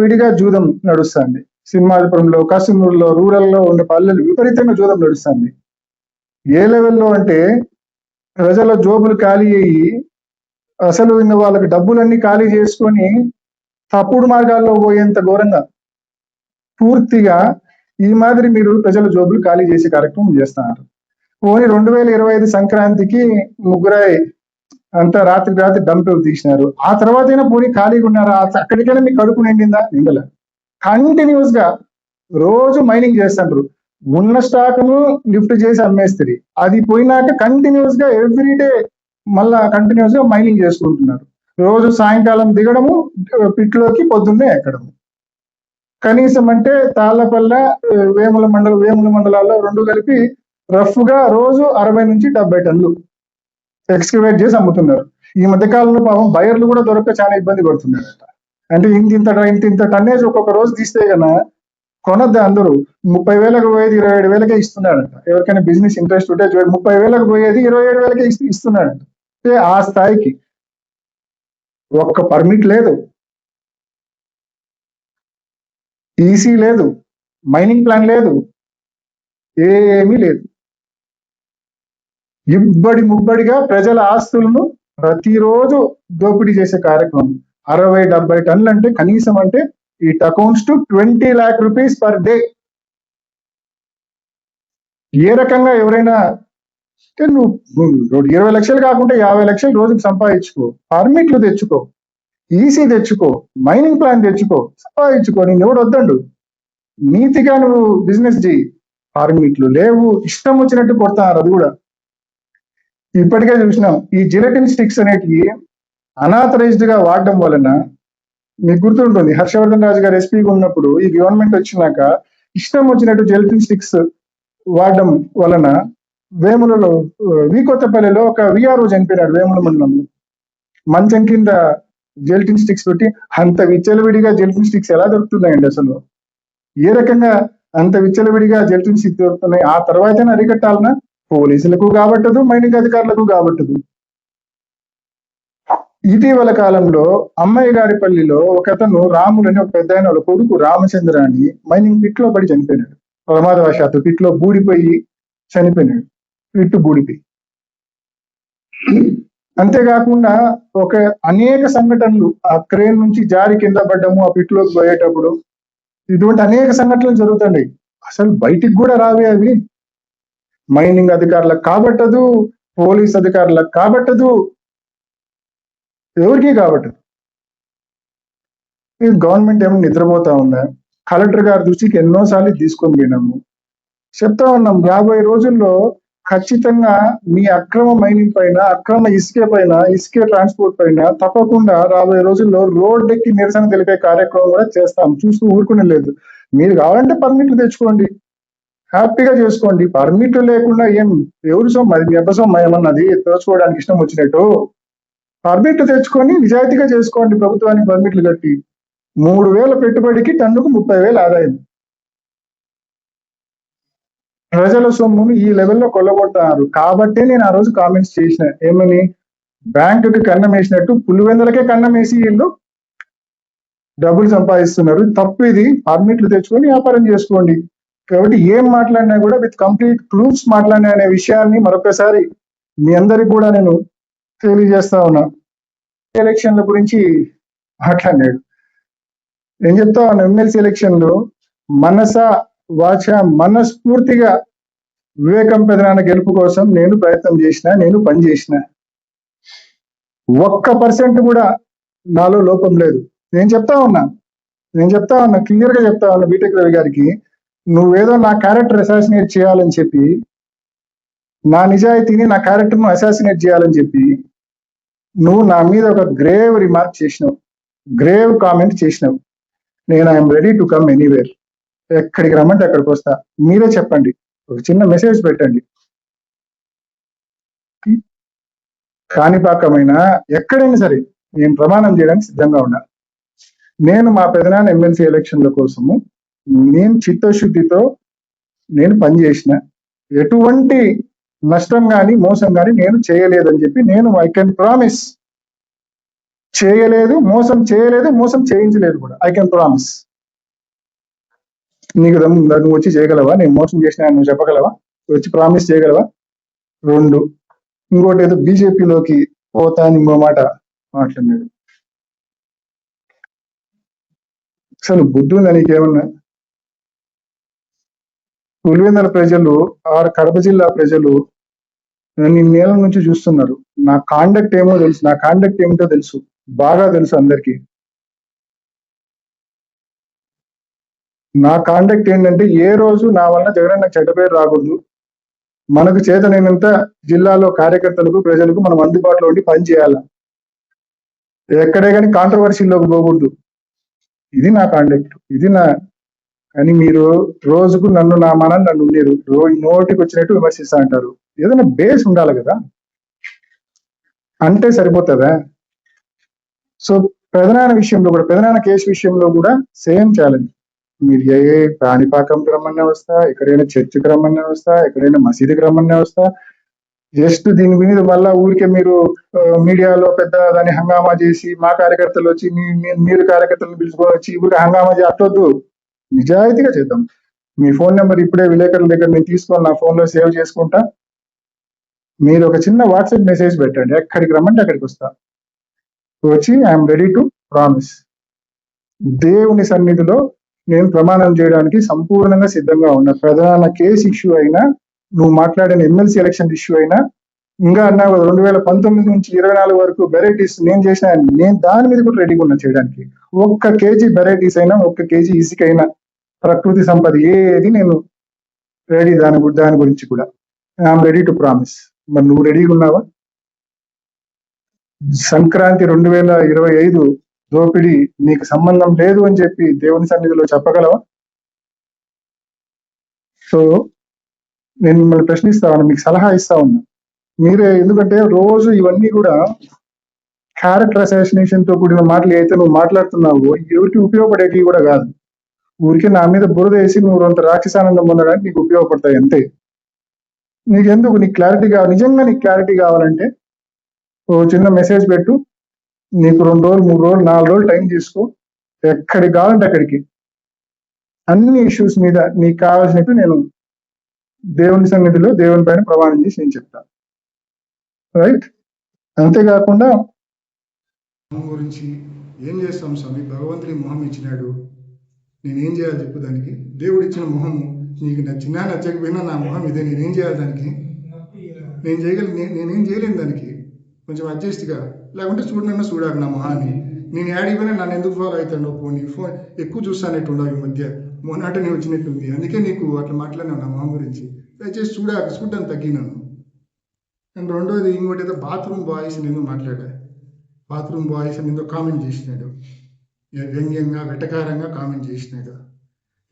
విడిగా జూదం నడుస్తుంది. సింహాద్రిపురంలో, కసుమూరులో, రూరల్లో ఉన్న పల్లెలు విపరీతంగా జూదం నడుస్తుంది. ఏ లెవెల్లో అంటే ప్రజల జోబులు ఖాళీ అయ్యి అసలు ఇంకా వాళ్ళకి డబ్బులన్నీ ఖాళీ చేసుకొని తప్పుడు మార్గాల్లో పోయేంత ఘోరంగా పూర్తిగా ఈ మాదిరి మీరు ప్రజల జోబులు ఖాళీ చేసే కార్యక్రమం చేస్తున్నారు. పోనీ 2025 సంక్రాంతికి ముగ్గురాయి అంతా రాత్రి డంప్ తీసినారు. ఆ తర్వాత అయినా పోనీ ఖాళీగా ఉన్నారా? అక్కడికైనా మీకు కడుపు నిండిందా? నిండలే. కంటిన్యూస్ గా రోజు మైనింగ్ చేస్తుంటారు. ఉన్న స్టాక్ ను లిఫ్ట్ చేసి అమ్మేస్తుంది. అది పోయినాక కంటిన్యూస్ గా ఎవ్రీడే మళ్ళా కంటిన్యూస్ గా మైనింగ్ చేసుకుంటున్నారు. రోజు సాయంకాలం దిగడము, పిట్లోకి పొద్దున్నే ఎక్కడము. కనీసం అంటే తాళ్లపల్లె, వేముల మండలాల్లో రెండు కలిపి రఫ్ గా రోజు 60 నుంచి 70 టన్నులు ఎక్స్కవేట్ చేసి అమ్ముతున్నారు. ఈ మధ్య కాలంలో పాపం బయర్లు కూడా దొరక్క చాలా ఇబ్బంది పడుతున్నారట. అంటే ఇంత టన్నేజ్ ఒక్కొక్క రోజు తీస్తే కన్నా కొనద్దు అందరూ. 30,000కు పోయేది 27,000కే ఇస్తున్నాడంట. ఎవరికైనా బిజినెస్ ఇంట్రెస్ట్ ఉంటే 30,000కు పోయేది 27,000కే ఇస్తున్నాడంట. ఆ స్థాయికి ఒక్క పర్మిట్ లేదు, ఈసీ లేదు, మైనింగ్ ప్లాన్ లేదు, ఏమీ లేదు. ముబ్బడిగా ప్రజల ఆస్తులను ప్రతిరోజు దోపిడీ చేసే కార్యక్రమం. 60-70 టన్నులు అంటే కనీసం అంటే it accounts to 20 lakh rupees per day. ఏ రకంగా ఎవరైనా అంటే నువ్వు 20 లక్షలు కాకుండా 50 లక్షలు రోజుకు సంపాదించుకో, పర్మిట్లు తెచ్చుకో, ఈసీ తెచ్చుకో, మైనింగ్ ప్లాన్ తెచ్చుకో, సంపాదించుకో. నేను ఎవడు వద్దండు. నీతిగా నువ్వు బిజినెస్ చేయి. పర్మిట్లు లేవు, ఇష్టం వచ్చినట్టు కొడతారు. అది కూడా ఇప్పటికే చూసినాం. ఈ జిలటిన్ స్టిక్స్ అనేటివి అనాథరైజ్డ్ గా వాడడం వలన మీకు గుర్తుంటుంది, హర్షవర్ధన్ రాజు గారు ఎస్పీగా ఉన్నప్పుడు ఈ గవర్నమెంట్ వచ్చినాక ఇష్టం వచ్చినట్టు జెలటిన్ స్టిక్స్ వాడడం వలన వేములలో కొత్తపల్లిలో ఒక విఆర్ఓ చనిపోయినాడు. వేముల మండలంలో మంచం కింద జెలటిన్ స్టిక్స్ పెట్టి. అంత విచ్చలవిడిగా జెలటిన్ స్టిక్స్ ఎలా దొరుకుతున్నాయండి అసలు? ఏ రకంగా అంత విచ్చలవిడిగా జెలటిన్ స్టిక్స్ దొరుకుతున్నాయి? ఆ తర్వాత అరికట్టాలన్నా పోలీసులకు కాబట్టదు, మైనింగ్ అధికారులకు కాబట్టదు. ఇటీవల కాలంలో అమ్మాయి గారి పల్లిలో ఒక అతను రాములు అని ఒక పెద్ద ఆయన వాళ్ళ కొడుకు రామచంద్ర అని మైనింగ్ పిట్ లో పడి చనిపోయినాడు. ప్రమాదవశాత్తు పిట్ లో బూడిపోయి చనిపోయినాడు. పిట్టు బూడిపోయి. అంతేకాకుండా ఒక అనేక సంఘటనలు ఆ క్రేన్ నుంచి జారి కింద పడ్డము, ఆ పిట్లోకి పోయేటప్పుడు ఇటువంటి అనేక సంఘటనలు జరుగుతున్నాయి. అసలు బయటికి కూడా రావే అవి. మైనింగ్ అధికారులకు కాబట్టదు, పోలీస్ అధికారులకు కాబట్టదు, ఎవరికి కాబట్టదు. ఈ గవర్నమెంట్ ఏమో నిద్రపోతా ఉందా? కలెక్టర్ గారి దృష్టికి ఎన్నోసార్లు తీసుకొని పోయినాము, చెప్తా ఉన్నాం. 50 రోజుల్లో ఖచ్చితంగా మీ అక్రమ మైనింగ్ పైన, అక్రమ ఇసుకే ట్రాన్స్పోర్ట్ పైన తప్పకుండా రాబోయే రోజుల్లో రోడ్డెక్కి నిరసన తెలిపే కార్యక్రమం కూడా చేస్తాం. చూస్తూ ఊరుకునే లేదు. మీరు కావాలంటే పర్మిట్లు తెచ్చుకోండి, హ్యాపీగా చేసుకోండి. పర్మిట్లు లేకుండా ఏం ఎవరు సొమ్ము అది? మీ అబ్బ సొమ్ము ఏమన్నది దోచుకోవడానికి ఇష్టం వచ్చినట్టు? పర్మిట్లు తెచ్చుకొని నిజాయితీగా చేసుకోండి. ప్రభుత్వానికి పర్మిట్లు కట్టి 3,000 పెట్టుబడికి టన్నుకు 30,000 ఆదాయం. ప్రజల సొమ్మును ఈ లెవెల్లో కొల్లగొడతారు. కాబట్టే నేను ఆ రోజు కామెంట్స్ చేసిన, ఏమని? బ్యాంకుకి కన్నం వేసినట్టు పులివెందులకే కన్నం వేసి వీళ్ళు డబ్బులు సంపాదిస్తున్నారు. తప్పు ఇది. పర్మిట్లు తెచ్చుకొని వ్యాపారం చేసుకోండి. కాబట్టి ఏం మాట్లాడినా కూడా విత్ కంప్లీట్ ప్రూఫ్స్ మాట్లాడినా అనే విషయాన్ని మరొకసారి మీ అందరికి కూడా నేను తెలియజేస్తా ఉన్నా. ఎలక్షన్ల గురించి మాట్లాడాడు. నేను చెప్తా ఉన్నా, ఎమ్మెల్సీ ఎలక్షన్లు మనస వాచ మనస్ఫూర్తిగా వివేకం పెదనాన్న గెలుపు కోసం నేను ప్రయత్నం చేసిన, నేను పనిచేసిన. 1% కూడా నాలో లోపం లేదు. నేను చెప్తా ఉన్నా క్లియర్ గా చెప్తా ఉన్నా బీటెక్ రవి గారికి, నువ్వేదో నా క్యారెక్టర్ అసాసినేట్ చేయాలని చెప్పి, నా నిజాయితీని, నా క్యారెక్టర్ను అసాసినేట్ చేయాలని చెప్పి నువ్వు నా మీద ఒక గ్రేవ్ రిమార్క్ చేసినావు, గ్రేవ్ కామెంట్ చేసినావు. నేను I'm ready to come anywhere. ఎక్కడికి రమ్మంటే అక్కడికి వస్తా. మీరే చెప్పండి, ఒక చిన్న మెసేజ్ పెట్టండి. కాణిపాకమైనా ఎక్కడైనా సరే నేను ప్రమాణం చేయడానికి సిద్ధంగా ఉన్నా. నేను మా పెదనాన్న ఎమ్మెల్సీ ఎలక్షన్ల కోసము నేను చిత్తశుద్ధితో నేను పనిచేసిన. ఎటువంటి నష్టం కానీ మోసం కానీ నేను చేయలేదని చెప్పి నేను ఐ కెన్ ప్రామిస్. చేయలేదు, మోసం చేయలేదు, మోసం చేయించలేదు కూడా. I can promise. నీకు నువ్వు వచ్చి చేయగలవా? నేను మోసం చేసిన నువ్వు చెప్పగలవా? వచ్చి ప్రామిస్ చేయగలవా? 2. ఇంకోటి ఏదో బీజేపీలోకి పోతా అని ఇంకో మాట మాట్లాడినాడు. అసలు బుద్ధి ఉందా నీకేమన్నా? పులివెందుల ప్రజలు ఆరు కడప జిల్లా ప్రజలు నన్ను ఇన్నేళ్ల నుంచి చూస్తున్నారు. నా కాండక్ట్ ఏమో తెలుసు, నా కాండక్ట్ ఏమిటో తెలుసు, బాగా తెలుసు అందరికీ. నా కాండక్ట్ ఏంటంటే, ఏ రోజు నా వల్ల జగనన్న చెడ్డ పేరు రాకూడదు. మనకు చేతనైనంత జిల్లాలో కార్యకర్తలకు, ప్రజలకు మనం అందుబాటులో ఉండి పని చేయాలి. ఎక్కడే కానీ కాంట్రవర్సీలోకి పోకూడదు. ఇది నా కాండక్ట్, ఇది నా. కానీ మీరు రోజుకు నన్ను ఉండేరు, నోటికి వచ్చినట్టు విమర్శిస్తా అంటారు. ఏదైనా బేస్ ఉండాలి కదా, అంటే సరిపోతుందా? సో పెదనాన్న విషయంలో కూడా, పెదనాన్న కేసు విషయంలో కూడా సేమ్ ఛాలెంజ్. మీరు ఏ కాణిపాకంకి రమ్మన్నా వస్తా, ఎక్కడైనా చర్చికి రమ్మన్నా వస్తా, ఎక్కడైనా మసీదుకి రమ్మన్నా వస్తా. జస్ట్ దీని మీద మళ్ళా ఊరికే మీరు మీడియాలో పెద్ద దాన్ని హంగామా చేసి, మా కార్యకర్తలు వచ్చి మీరు కార్యకర్తలను పిలుచుకొని వచ్చి ఊరికి హంగామా చేయొద్దు. నిజాయితీగా చేద్దాం. మీ ఫోన్ నెంబర్ ఇప్పుడే విలేకరుల దగ్గర నేను తీసుకొని నా ఫోన్ లో సేవ్ చేసుకుంటా. మీరు ఒక చిన్న వాట్సాప్ మెసేజ్ పెట్టండి, ఎక్కడికి రమ్మంటే అక్కడికి వస్తా. వచ్చి ఐఎమ్ రెడీ టు ప్రామిస్. దేవుని సన్నిధిలో నేను ప్రమాణం చేయడానికి సంపూర్ణంగా సిద్ధంగా ఉన్నా. ప్రధాన కేసు ఇష్యూ అయినా, నువ్వు మాట్లాడిన ఎమ్మెల్సీ ఎలక్షన్ ఇష్యూ అయినా, ఇంకా అన్నావు 2019 నుంచి 24 వరకు వెరైటీస్ నేను చేసిన, నేను దాని మీద కూడా రెడీగా ఉన్నా చేయడానికి. 1 kg వెరైటీస్ అయినా, 1 kg ఇసుకైనా, ప్రకృతి సంపద ఏది నేను రెడీ దాని గురించి కూడా ఐఎమ్ రెడీ టు ప్రామిస్. మరి నువ్వు రెడీగా ఉన్నావా? సంక్రాంతి 2025 దోపిడీ నీకు సంబంధం లేదు అని చెప్పి దేవుని సన్నిధిలో చెప్పగలవా? సో నేను మిమ్మల్ని ప్రశ్నిస్తా ఉన్నా, మీకు సలహా ఇస్తా ఉన్నా. మీరే, ఎందుకంటే రోజు ఇవన్నీ కూడా క్యారెక్టర్ అసాసినేషన్ తో కూడిన మాటలు అయితే నువ్వు మాట్లాడుతున్నావు, ఎవరికి ఉపయోగపడేటివి కూడా కాదు. ఊరికే నా మీద బురద వేసి నువ్వు కొంత రాక్షసానందం పొందడానికి నీకు ఉపయోగపడతాయి అంతే. నీకెందుకు? నీకు క్లారిటీ కావాలి, నిజంగా నీకు క్లారిటీ కావాలంటే ఓ చిన్న మెసేజ్ పెట్టు, నీకు 2 రోజులు 3 రోజులు 4 రోజులు టైం తీసుకో, ఎక్కడికి కావాలంటే అక్కడికి అన్ని ఇష్యూస్ మీద నీకు కావాల్సినట్టు నేను దేవుని సన్నిధిలో దేవుని పైన ప్రమాణం చేసి నేను చెప్తాను, రైట్? అంతేకాకుండా గురించి ఏం చేస్తాం స్వామి, భగవంతుడి మొహం ఇచ్చినాడు, నేనేం చేయాలి చెప్పు దానికి? దేవుడు ఇచ్చిన మొహము నీకు నచ్చినా నచ్చకపోయినా నా మొహం ఇదే, నేనేం చేయాలి దానికి? నేనేం చేయలేను దానికి. కొంచెం అడ్జస్ట్గా, లేకుంటే చూడనన్నా చూడాలి నా మొహాన్ని. నేను యాడిపోయినా నన్ను ఎందుకు ఫాలో అవుతాను? ఫోన్ ఎక్కువ చూస్తానట్టు ఉండవు ఈ మధ్య, మొన్నటనే వచ్చినట్టుంది, అందుకే నీకు అట్లా మాట్లాడినావు నా మొహం గురించి. దయచేసి చూడడానికి తగ్గినాను. అండ్ రెండోది ఇంకోటి ఏదో బాత్రూమ్ బాయ్స్ నేను మాట్లాడా, బాత్రూమ్ బాయ్స్ అని ఏదో కామెంట్ చేసినాడు, వ్యంగ్యంగా వెటకారంగా కామెంట్ చేసినాడు.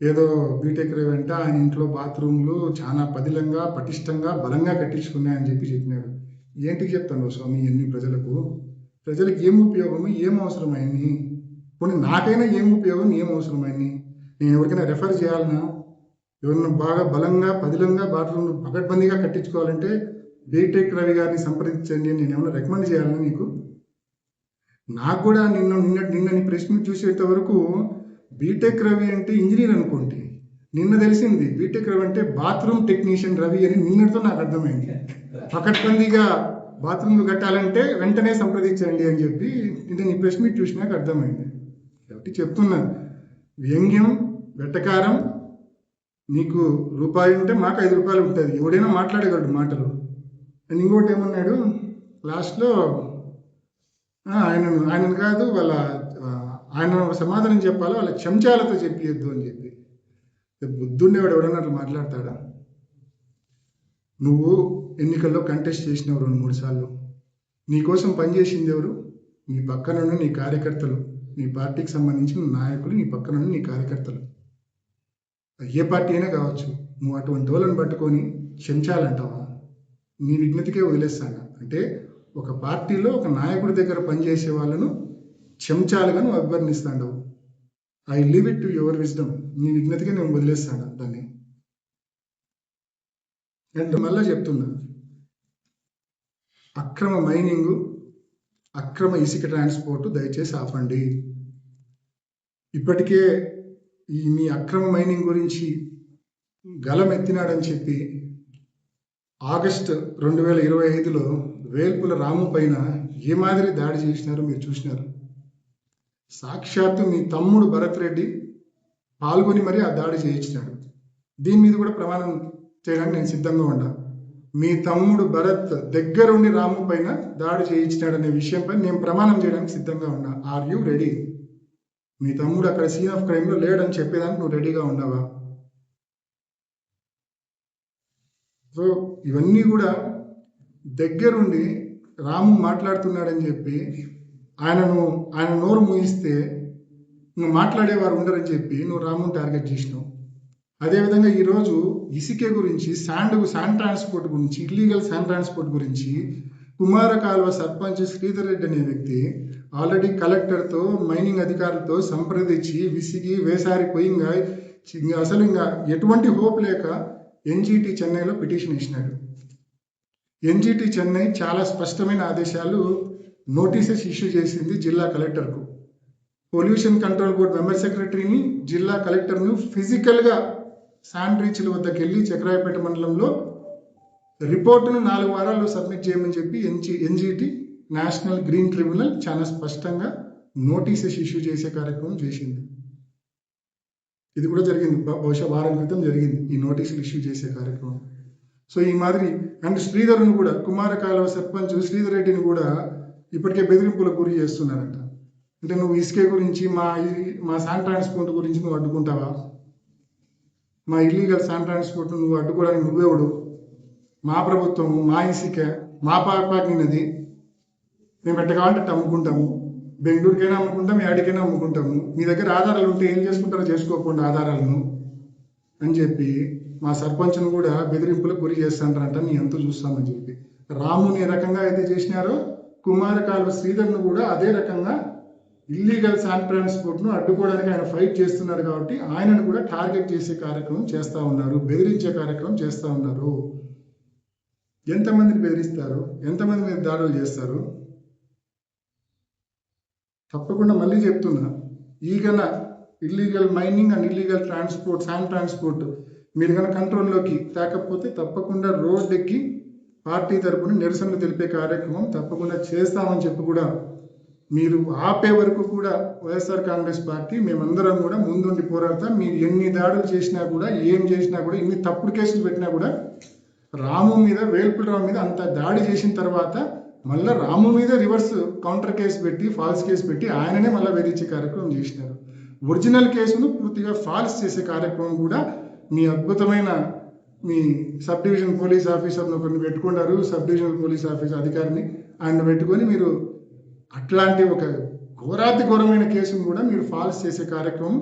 ఏదో బీటెక్ వెంట ఆయన ఇంట్లో బాత్రూమ్లు చాలా పదిలంగా పటిష్టంగా బలంగా కట్టించుకున్నాయని చెప్పినాడు. ఏంటికి చెప్తాను స్వామి ఎన్ని ప్రజలకు ఏం ఉపయోగము, ఏం అవసరమైంది? కొన్ని నాకైనా ఏం ఉపయోగం, ఏం అవసరమైంది? నేను ఎవరికైనా రెఫర్ చేయాలన్నా, ఎవరైనా బాగా బలంగా పదిలంగా బాత్రూమ్లు పకడ్బందీగా కట్టించుకోవాలంటే బీటెక్ రవి గారిని సంప్రదించండి అని నేను ఏమైనా రికమెండ్ చేయాలన్నా నీకు? నాకు కూడా నిన్న నీ ప్రశ్న చూసేంత వరకు బీటెక్ రవి అంటే ఇంజనీర్ అనుకోండి, నిన్న తెలిసింది బీటెక్ రవి అంటే బాత్రూమ్ టెక్నీషియన్ రవి అని నిన్నటితో నాకు అర్థమైంది. పకడ్బందీగా బాత్రూమ్లు కట్టాలంటే వెంటనే సంప్రదించండి అని చెప్పి నిన్న నీ ప్రశ్న చూసినాక అర్థమైంది. కాబట్టి చెప్తున్నాను, వ్యంగ్యం వెటకారం నీకు రూపాయి ఉంటే మాకు 5 రూపాయలు ఉంటుంది, ఎవడైనా మాట్లాడగలడు మాటలు. అండ్ ఇంకోటి ఏమన్నాడు లాస్ట్లో, ఆయనను కాదు ఆయన సమాధానం చెప్పాలో వాళ్ళ చెంచాలతో చెప్పియద్దు అని చెప్పి. బుద్ధుండేవాడు ఎవడన్నా అట్లా మాట్లాడతాడా? నువ్వు ఎన్నికల్లో కంటెస్ట్ చేసినావు 2-3 సార్లు, నీకోసం పనిచేసింది ఎవరు? నీ పక్కనున్న నీ కార్యకర్తలు, నీ పార్టీకి సంబంధించిన నాయకులు, నీ పక్కనున్న నీ కార్యకర్తలు, ఏ పార్టీ అయినా కావచ్చు. నువ్వు అటువంటి వాళ్ళని పట్టుకొని చెంచాలంటావా? నీ విజ్ఞతకే వదిలేస్తాను. అంటే ఒక పార్టీలో ఒక నాయకుడి దగ్గర పనిచేసే వాళ్ళను చెంచాలుగా నువ్వు అభివర్ణిస్తాడు. I leave it to your wisdom. నీ విజ్ఞతకే నేను వదిలేస్తాను దాన్ని. అంటే మళ్ళా చెప్తున్నా, అక్రమ మైనింగు, అక్రమ ఇసుక ట్రాన్స్పోర్ట్ దయచేసి ఆపండి. ఇప్పటికే మీ అక్రమ మైనింగ్ గురించి గలం ఎత్తినాడని చెప్పి ఆగస్టు 2025లో వేల్పుల రాము పైన ఏ మాదిరి దాడి చేసినారో మీరు చూసినారు. సాక్షాత్తు మీ తమ్ముడు భరత్ రెడ్డి పాల్గొని మరి ఆ దాడి చేయించినాడు. దీని మీద కూడా ప్రమాణం చేయడానికి నేను సిద్ధంగా ఉన్నా. మీ తమ్ముడు భరత్ దగ్గరుండి రాము పైన దాడి చేయించినాడనే విషయంపై నేను ప్రమాణం చేయడానికి సిద్ధంగా ఉన్నా. Are you ready? మీ తమ్ముడు అక్కడ సీన్ ఆఫ్ క్రైమ్లో లేడని చెప్పేదానికి నువ్వు రెడీగా ఉన్నావా? సో ఇవన్నీ కూడా దగ్గరుండి రాము మాట్లాడుతున్నాడని చెప్పి ఆయన నోరు మూయిస్తే నువ్వు మాట్లాడేవారు ఉండరని చెప్పి నువ్వు రాముని టార్గెట్ చేసినావు. అదేవిధంగా ఈరోజు ఇసుకే గురించి, శాండ్ ట్రాన్స్పోర్ట్ గురించి, ఇల్లీగల్ శాండ్ ట్రాన్స్పోర్ట్ గురించి కుమార కాలువ సర్పంచ్ శ్రీధర్ రెడ్డి అనే వ్యక్తి ఆల్రెడీ కలెక్టర్తో, మైనింగ్ అధికారులతో సంప్రదించి విసిగి వేసారిపోయింగా అసలు ఇంకా ఎటువంటి హోప్ లేక ఎన్జిటి చెన్నైలో పిటిషన్ ఇచ్చినాడు. ఎన్జిటి చెన్నై చాలా స్పష్టమైన ఆదేశాలు, నోటీసెస్ ఇష్యూ చేసింది జిల్లా కలెక్టర్కు. పొల్యూషన్ కంట్రోల్ బోర్డ్ మెంబర్ సెక్రటరీని, జిల్లా కలెక్టర్ను ఫిజికల్గా శాండ్ రీచ్ల వద్దకు వెళ్ళి చక్రాయపేట మండలంలో రిపోర్టును 4 వారాల్లో సబ్మిట్ చేయమని చెప్పి ఎన్జిటి నేషనల్ గ్రీన్ ట్రిబ్యునల్ చాలా స్పష్టంగా నోటీసెస్ ఇష్యూ చేసే కార్యక్రమం చేసింది. ఇది కూడా జరిగింది, బహుశా వారం క్రితం జరిగింది ఈ నోటీసులు ఇష్యూ చేసే కార్యక్రమం. సో ఈ మాదిరి అండ్ శ్రీధర్ను కూడా, కుమార కాలువ సర్పంచ్ శ్రీధర్ రెడ్డిని కూడా ఇప్పటికే బెదిరింపులకు గురి చేస్తున్నారంట. అంటే నువ్వు ఇసుకే గురించి, మా శాండ్ ట్రాన్స్పోర్ట్ గురించి నువ్వు అడ్డుకుంటావా? మా ఇల్లీగల్ శాండ్ ట్రాన్స్పోర్ట్ నువ్వు అడ్డుకోవడానికి నువ్వెవడు? మా ప్రభుత్వము, మా ఇసుక, మా పాపాకి నది, మేము ఎట్ట కావాలంటే అట్ట అమ్ముకుంటాము. బెంగళూరుకైనా అమ్ముకుంటాం, ఏడికైనా అమ్ముకుంటాము. మీ దగ్గర ఆధారాలు ఉంటే ఏం చేసుకుంటారో చేసుకోకుండా ఆధారాలను అని చెప్పి మా సర్పంచ్ను కూడా బెదిరింపులకు గురి చేస్తాంటారంట. నీ ఎంత చూస్తామని చెప్పి రాముని ఏ రకంగా అయితే చేసినారో కుమారకాలు శ్రీధర్ను కూడా అదే రకంగా ఇల్లీగల్ శాండ్ ట్రాన్స్పోర్ట్ను అడ్డుకోవడానికి ఆయన ఫైట్ చేస్తున్నారు కాబట్టి ఆయనను కూడా టార్గెట్ చేసే కార్యక్రమం చేస్తూ ఉన్నారు, బెదిరించే కార్యక్రమం చేస్తూ ఉన్నారు. ఎంతమందిని బెదిరిస్తారు? ఎంతమంది మీద దాడులు చేస్తారు? తప్పకుండా మళ్ళీ చెప్తున్నా, ఈగన illegal mining and illegal transport, sand transport మీరు కనుక కంట్రోల్లోకి తేకపోతే తప్పకుండా రోడ్డెక్కి పార్టీ తరపున నిరసనలు తెలిపే కార్యక్రమం తప్పకుండా చేస్తామని చెప్పి కూడా మీరు ఆపే వరకు కూడా వైఎస్ఆర్ కాంగ్రెస్ పార్టీ మేమందరం కూడా ముందుండి పోరాడతాం. మీరు ఎన్ని దాడులు చేసినా కూడా, ఏం చేసినా కూడా, ఇన్ని తప్పుడు కేసులు పెట్టినా కూడా, రాము మీద, వేల్పులరావు మీద అంత దాడి చేసిన తర్వాత మళ్ళీ రాము మీద రివర్స్ కౌంటర్ కేసు పెట్టి, ఫాల్స్ కేసు పెట్టి ఆయననే మళ్ళీ వేధించే కార్యక్రమం చేసినారు. ఒరిజినల్ కేసును పూర్తిగా ఫాల్స్ చేసే కార్యక్రమం కూడా మీ అద్భుతమైన మీ సబ్ డివిజన్ పోలీస్ ఆఫీసర్ను కొన్ని పెట్టుకున్నారు, సబ్ డివిజనల్ పోలీస్ ఆఫీసర్ అధికారిని ఆయన పెట్టుకొని మీరు అట్లాంటి ఒక ఘోరాతి ఘోరమైన కేసును కూడా మీరు ఫాల్స్ చేసే కార్యక్రమం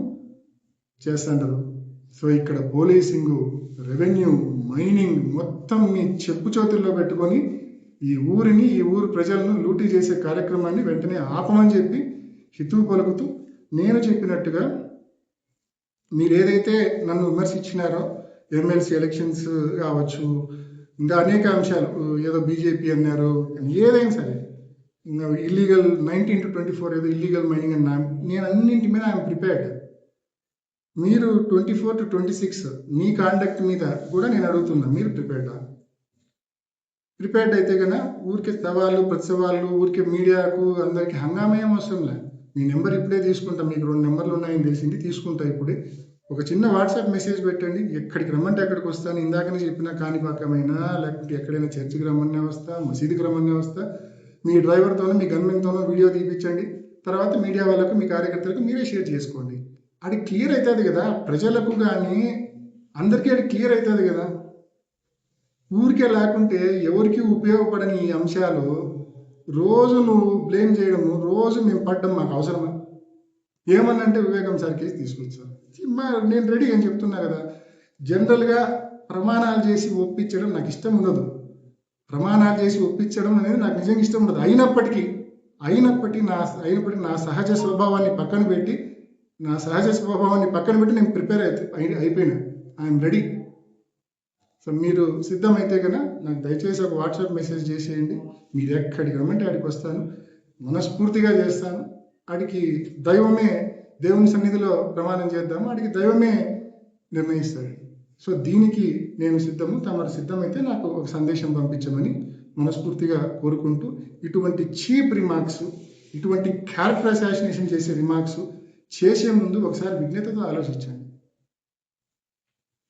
చేస్తుంటారు. సో ఇక్కడ పోలీసింగ్, రెవెన్యూ, మైనింగ్ మొత్తం మీ చెప్పు చేతుల్లో పెట్టుకొని ఈ ఊరిని, ఈ ఊరు ప్రజలను లూటీ చేసే కార్యక్రమాన్ని వెంటనే ఆపమని చెప్పి హితవు పలుకుతూ, నేను చెప్పినట్టుగా మీరు ఏదైతే నన్ను విమర్శించినారో ఎమ్మెల్సీ ఎలక్షన్స్ కావచ్చు, ఇంకా అనేక అంశాలు, ఏదో బీజేపీ అన్నారు, ఏదైనా సరే, ఇంకా ఇల్లీగల్ 19 to 24 ఏదో ఇల్లీగల్ మైనింగ్ అన్నా, నేను అన్నింటి మీద ఐఎమ్ ప్రిపేర్డ్. మీరు 24 to 26 మీ కాండక్ట్ మీద కూడా నేను అడుగుతున్నా, మీరు ప్రిపేర్డ్ అయితే కన్నా ఊరికే సవాళ్ళు, ప్రతి సవాళ్ళు, ఊరికే మీడియాకు అందరికి హంగామా ఏం అవసరం లేదు. మీ నెంబర్ ఇప్పుడే తీసుకుంటా, మీకు 2 నెంబర్లు ఉన్నాయని తెలిసింది, తీసుకుంటా ఇప్పుడే. ఒక చిన్న వాట్సాప్ మెసేజ్ పెట్టండి, ఎక్కడికి రమ్మంటే అక్కడికి వస్తాను. ఇందాకనే చెప్పిన కాణిపాకమైనా, లేకపోతే ఎక్కడైనా చర్చికి రమ్మన్నా వస్తా, మసీదుకి రమ్మన్నా వస్తా. మీ డ్రైవర్తోనో మీ గన్మెన్తోనో వీడియో తీపించండి, తర్వాత మీడియా వాళ్ళకు, మీ కార్యకర్తలకు మీరే షేర్ చేసుకోండి. అది క్లియర్ అవుతుంది కదా ప్రజలకు, కానీ అందరికీ అది క్లియర్ అవుతుంది కదా. ఊరికే లేకుంటే ఎవరికి ఉపయోగపడని ఈ అంశాలు రోజు నువ్వు బ్లేమ్ చేయడము, రోజు మేము పడ్డం మాకు అవసరమా? ఏమన్నంటే వివేకం సార్ కేసు తీసుకొచ్చాను, నేను రెడీ అని చెప్తున్నా కదా. జనరల్గా ప్రమాణాలు చేసి ఒప్పించడం నాకు ఇష్టం ఉండదు. ప్రమాణాలు చేసి ఒప్పించడం అనేది నాకు నిజంగా ఇష్టం ఉండదు. అయినప్పటికీ నా సహజ స్వభావాన్ని పక్కన పెట్టి నేను ప్రిపేర్ అయిపోయినా. I'm ready. సో మీరు సిద్ధమైతే కనుక నాకు దయచేసి ఒక వాట్సాప్ మెసేజ్ చేసేయండి. మీరు ఎక్కడికి రమ్మంటే అడికి వస్తాను, మనస్ఫూర్తిగా చేస్తాను. అడికి దేవుని సన్నిధిలో ప్రమాణం చేద్దాము, అడికి దైవమే నిర్ణయిస్తాడు. సో దీనికి నేను సిద్ధము, తమరు సిద్ధమైతే నాకు ఒక సందేశం పంపించమని మనస్ఫూర్తిగా కోరుకుంటూ, ఇటువంటి చీప్ రిమార్క్స్, ఇటువంటి క్యారెక్టర్ అసాసినేషన్ చేసే రిమార్క్స్ చేసే ముందు ఒకసారి విజ్ఞతతో ఆలోచించండి.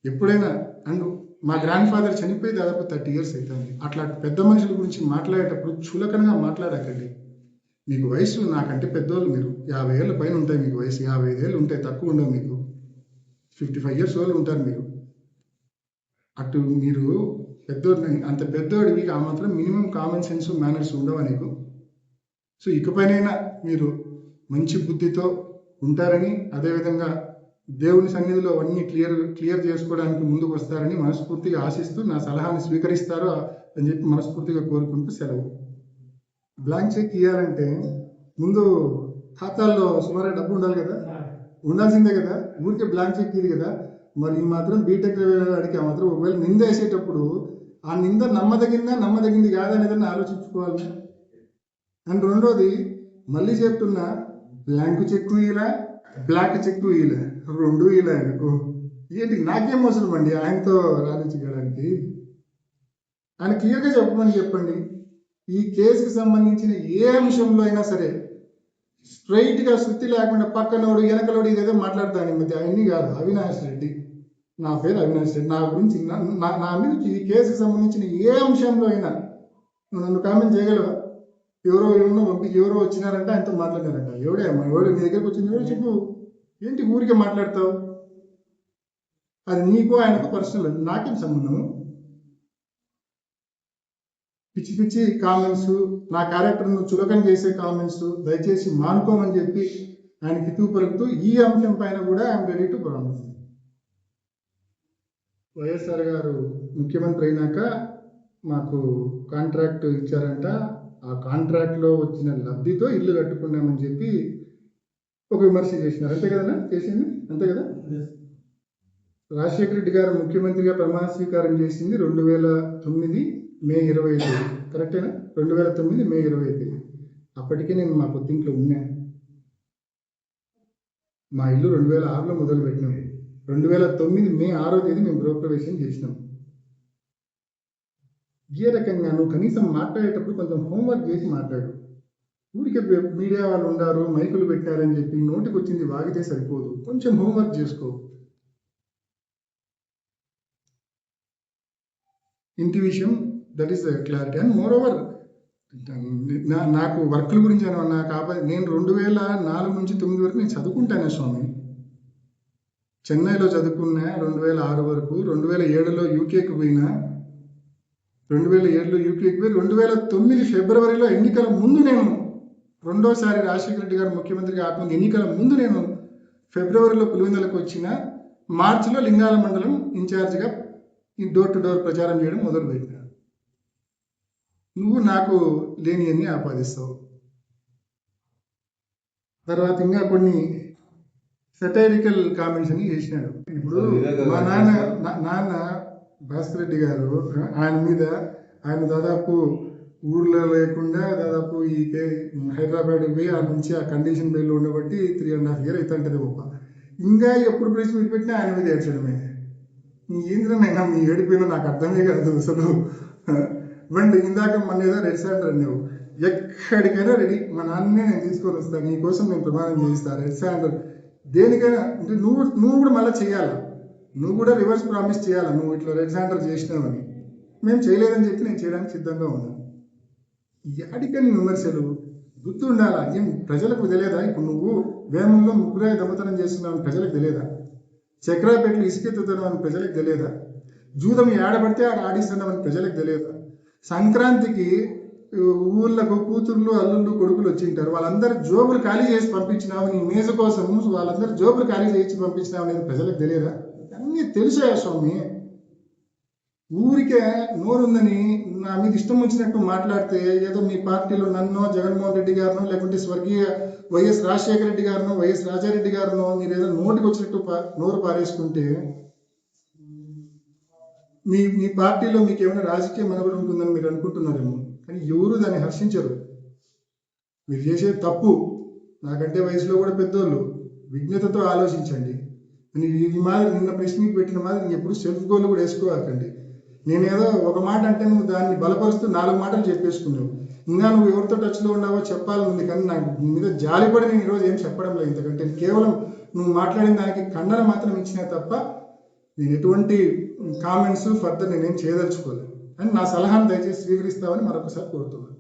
ఎప్పుడైనా అండ్ మా గ్రాండ్ ఫాదర్ చనిపోయి దాదాపు 30 years అవుతుంది. అట్లా పెద్ద మనుషుల గురించి మాట్లాడేటప్పుడు చులకనగా మాట్లాడకండి. మీకు వయసు నాకంటే పెద్దోళ్ళు, మీరు 50 ఏళ్ళ పైన ఉంటాయి మీకు వయసు, 55 ఏళ్ళు ఉంటాయి, తక్కువ ఉండవు మీకు. 55 years old ఉంటారు మీరు. అటు మీరు పెద్దోడిని, అంత పెద్దోడివి ఆ మాత్రం మినిమం కామన్ సెన్స్, మేనర్స్ ఉండవా నీకు? సో ఇకపైనైనా మీరు మంచి బుద్ధితో ఉంటారని, అదేవిధంగా దేవుని సన్నిధిలో అవన్నీ క్లియర్ చేసుకోవడానికి ముందుకు వస్తారని మనస్ఫూర్తిగా ఆశిస్తూ, నా సలహాన్ని స్వీకరిస్తారో అని చెప్పి మనస్ఫూర్తిగా కోరుకుంటూ సెలవు. బ్లాంక్ చెక్ ఇవ్వాలంటే ముందు ఖాతాల్లో సుమారు డబ్బు ఉండాలి కదా, ఉండాల్సిందే కదా. ఊరికే బ్లాంక్ చెక్ ఇది కదా. మరి ఈ మాత్రం బీటెక్ అడిగి ఆ మాత్రం ఒకవేళ నింద వేసేటప్పుడు ఆ నింద నమ్మదగింది కాదనేదని ఆలోచించుకోవాలి. అండ్ రెండోది, మళ్ళీ చెప్తున్నా, బ్లాంక్ చెక్ ఇలా, బ్లాక్ చెక్ ఇలా, 2 ఇలా అనుకో, ఏంటి నాకేం అవసరం అండి ఆయనతో రాణించడానికి? ఆయన క్లియర్గా చెప్పండి. ఈ కేసుకి సంబంధించిన ఏ అంశంలో అయినా సరే స్ట్రైట్గా శృతి లేకుండా పక్కనోడు వెనకలోడు ఇదేదో మాట్లాడతాను. ఈ మధ్య అవన్నీ కాదు. అవినాష్ రెడ్డి, నా పేరు అవినాష్ రెడ్డి, నా గురించి నా మీద ఈ కేసుకి సంబంధించిన ఏ అంశంలో అయినా నువ్వు నన్ను కామెంట్ చేయగలవా? ఎవరో వచ్చినారంటే ఆయనతో మాట్లాడారంట. ఎవడు మీ దగ్గరకు వచ్చింది? ఎవరు చెప్పు. ఏంటి ఊరికే మాట్లాడతావు? అది నీకు ఆయనకు పర్సనల్, నాకేం సంబంధము. పిచ్చి పిచ్చి కామెంట్స్, నా క్యారెక్టర్ను చులకన చేసే కామెంట్స్ దయచేసి మానుకోమని చెప్పి ఆయన హితవు పలుకుతూ ఈ అంశం పైన కూడా I'm ready to promise. YSR గారు ముఖ్యమంత్రి అయినాక మాకు కాంట్రాక్ట్ ఇచ్చారంట, ఆ కాంట్రాక్ట్లో వచ్చిన లబ్ధితో ఇల్లు కట్టుకున్నామని చెప్పి ఒక విమర్శ చేసినారు. అంతే కదా చేసింది, అంతే కదా. రాజశేఖర రెడ్డి గారు ముఖ్యమంత్రిగా ప్రమాణ స్వీకారం చేసింది 2009 మే 25, కరెక్టేనా? 2009 మే 25. అప్పటికే నేను మా కొత్తింట్లో ఉన్నా. మా ఇల్లు 2006లో మొదలు పెట్టినాం. 2009 మే 6వ తేదీ మేము గృహప్రవేశం చేసినాం. ఏ రకంగా నువ్వు కనీసం మాట్లాడేటప్పుడు కొంచెం హోంవర్క్ చేసి మాట్లాడు. ఊరికే మీడియా వాళ్ళు ఉండారు, మైకులు పెట్టారని చెప్పి నోటికి వచ్చింది వాగితే సరిపోదు, కొంచెం హోంవర్క్ చేసుకో. ఇంటి విషయం, that is clarity. And more over నాకు వర్క్ల గురించి ఏమన్నా కాబట్టి నేను 2004 నుంచి 2009 వరకు నేను చదువుకుంటానే స్వామి. చెన్నైలో చదువుకున్నా 2006 వరకు. 2007లో యూకేకి పోయినా, 2007లో యూకేకి పోయి 2009 ఫిబ్రవరిలో ఎన్నికల ముందు నేను రెండోసారి రాజశేఖర రెడ్డి గారు ముఖ్యమంత్రిగా ఆత్మ ఎన్నికల ముందు నేను ఫిబ్రవరిలో పులివెందులకు వచ్చిన, మార్చిలో లింగాల మండలం ఇన్ఛార్జిగా ఈ డోర్ టు డోర్ ప్రచారం చేయడం మొదలుపెట్టినా. నువ్వు నాకు లేనివన్నీ ఆపాదిస్తావు. తర్వాత ఇంకా కొన్ని సెటైరికల్ కామెంట్స్ అని చేసినాడు. ఇప్పుడు మా నాన్న భాస్కర్ రెడ్డి గారు ఆయన మీద, ఆయన దాదాపు ఊర్లో లేకుండా దాదాపు ఈ హైదరాబాద్ పోయి ఆ నుంచి ఆ కండిషన్ బెయిల్లో ఉండబట్టి 3.5 years అవుతుంటది. ఇంకా ఎప్పుడు ప్రెస్ మీట్ పెట్టినా ఆయన మీద ఏడ్చడమే. ఏంద్రనైనా మీ ఏడిపోయినా నాకు అర్థమే కాదు అసలు. ఇవ్వండి, ఇందాక మన ఏదో రెడ్ శాండర్ అన్నావు, ఎక్కడికైనా రెడీ, మా నాన్నే నేను తీసుకొని వస్తాను, నీకోసం నేను ప్రమాణం చేయిస్తాను. రెడ్ శాండర్ దేనికైనా అంటే నువ్వు కూడా మళ్ళీ చేయాలా, నువ్వు కూడా రివర్స్ ప్రామిస్ చేయాలా, నువ్వు ఇట్లా రెడ్ శాండర్ చేసినావని. మేము చేయలేదని చెప్పి నేను చేయడానికి సిద్ధంగా ఉన్నాను. యాడికని విమర్శలు, గుర్తు ఉండాలా. ఏం ప్రజలకు తెలియదా? ఇప్పుడు నువ్వు వేమంలో ముగ్గురాయి దొంగతనం చేస్తున్నావు ప్రజలకు తెలియదా? చక్రాపేటలు ఇసుకెత్తుతున్నామని ప్రజలకు తెలియదా? జూదం ఏడబడితే ఆడ ఆడిస్తున్నామని ప్రజలకు తెలియదా? సంక్రాంతికి ఊళ్ళకు కూతుర్లు, అల్లుళ్ళు, కొడుకులు వచ్చింటారు, వాళ్ళందరూ జోబులు ఖాళీ చేసి పంపించినావు, నీ మేజు కోసం వాళ్ళందరూ జోబులు ఖాళీ చేసి పంపించినావు అనేది ప్రజలకు తెలియదా? అన్నీ తెలుసా స్వామి. ఊరికే నోరుందని నా మీద ఇష్టం వచ్చినట్టు మాట్లాడితే, ఏదో మీ పార్టీలో నన్నో, జగన్మోహన్ రెడ్డి గారినో, లేకుంటే స్వర్గీయ వైఎస్ రాజశేఖర రెడ్డి గారినో, వైఎస్ రాజారెడ్డి గారినో మీరు ఏదో నోటికి వచ్చినట్టు నోరు పారేసుకుంటే మీ పార్టీలో మీకు ఏమైనా రాజకీయ మనుగడ ఉంటుందని మీరు అనుకుంటున్నారేమో, కానీ ఎవరు దాన్ని హర్షించరు. మీరు చేసేది తప్పు. నాకంటే వయసులో కూడా పెద్దోళ్ళు, విజ్ఞతతో ఆలోచించండి. ఈ మాదిరి నిన్న ప్రెస్ మీట్ పెట్టిన మాదిరి ఎప్పుడు సెల్ఫ్ గోల్ కూడా వేసుకోవాకండి. నేనేదో ఒక మాట అంటే నువ్వు దాన్ని బలపరుస్తూ 4 మాటలు చెప్పేసుకున్నావు. ఇంకా నువ్వు ఎవరితో టచ్లో ఉన్నావో చెప్పాలనుంది, కానీ నాకు నీ మీద జాలిపడి నేను ఈరోజు ఏం చెప్పడం లేదు. ఎందుకంటే కేవలం నువ్వు మాట్లాడిన దానికి ఖండన మాత్రం ఇచ్చినా తప్ప నేను ఎటువంటి కామెంట్స్ ఫర్దర్ నేనేం చేయదలుచుకోలేదు. అని నా సలహాను దయచేసి స్వీకరిస్తామని మరొకసారి కోరుతున్నాను.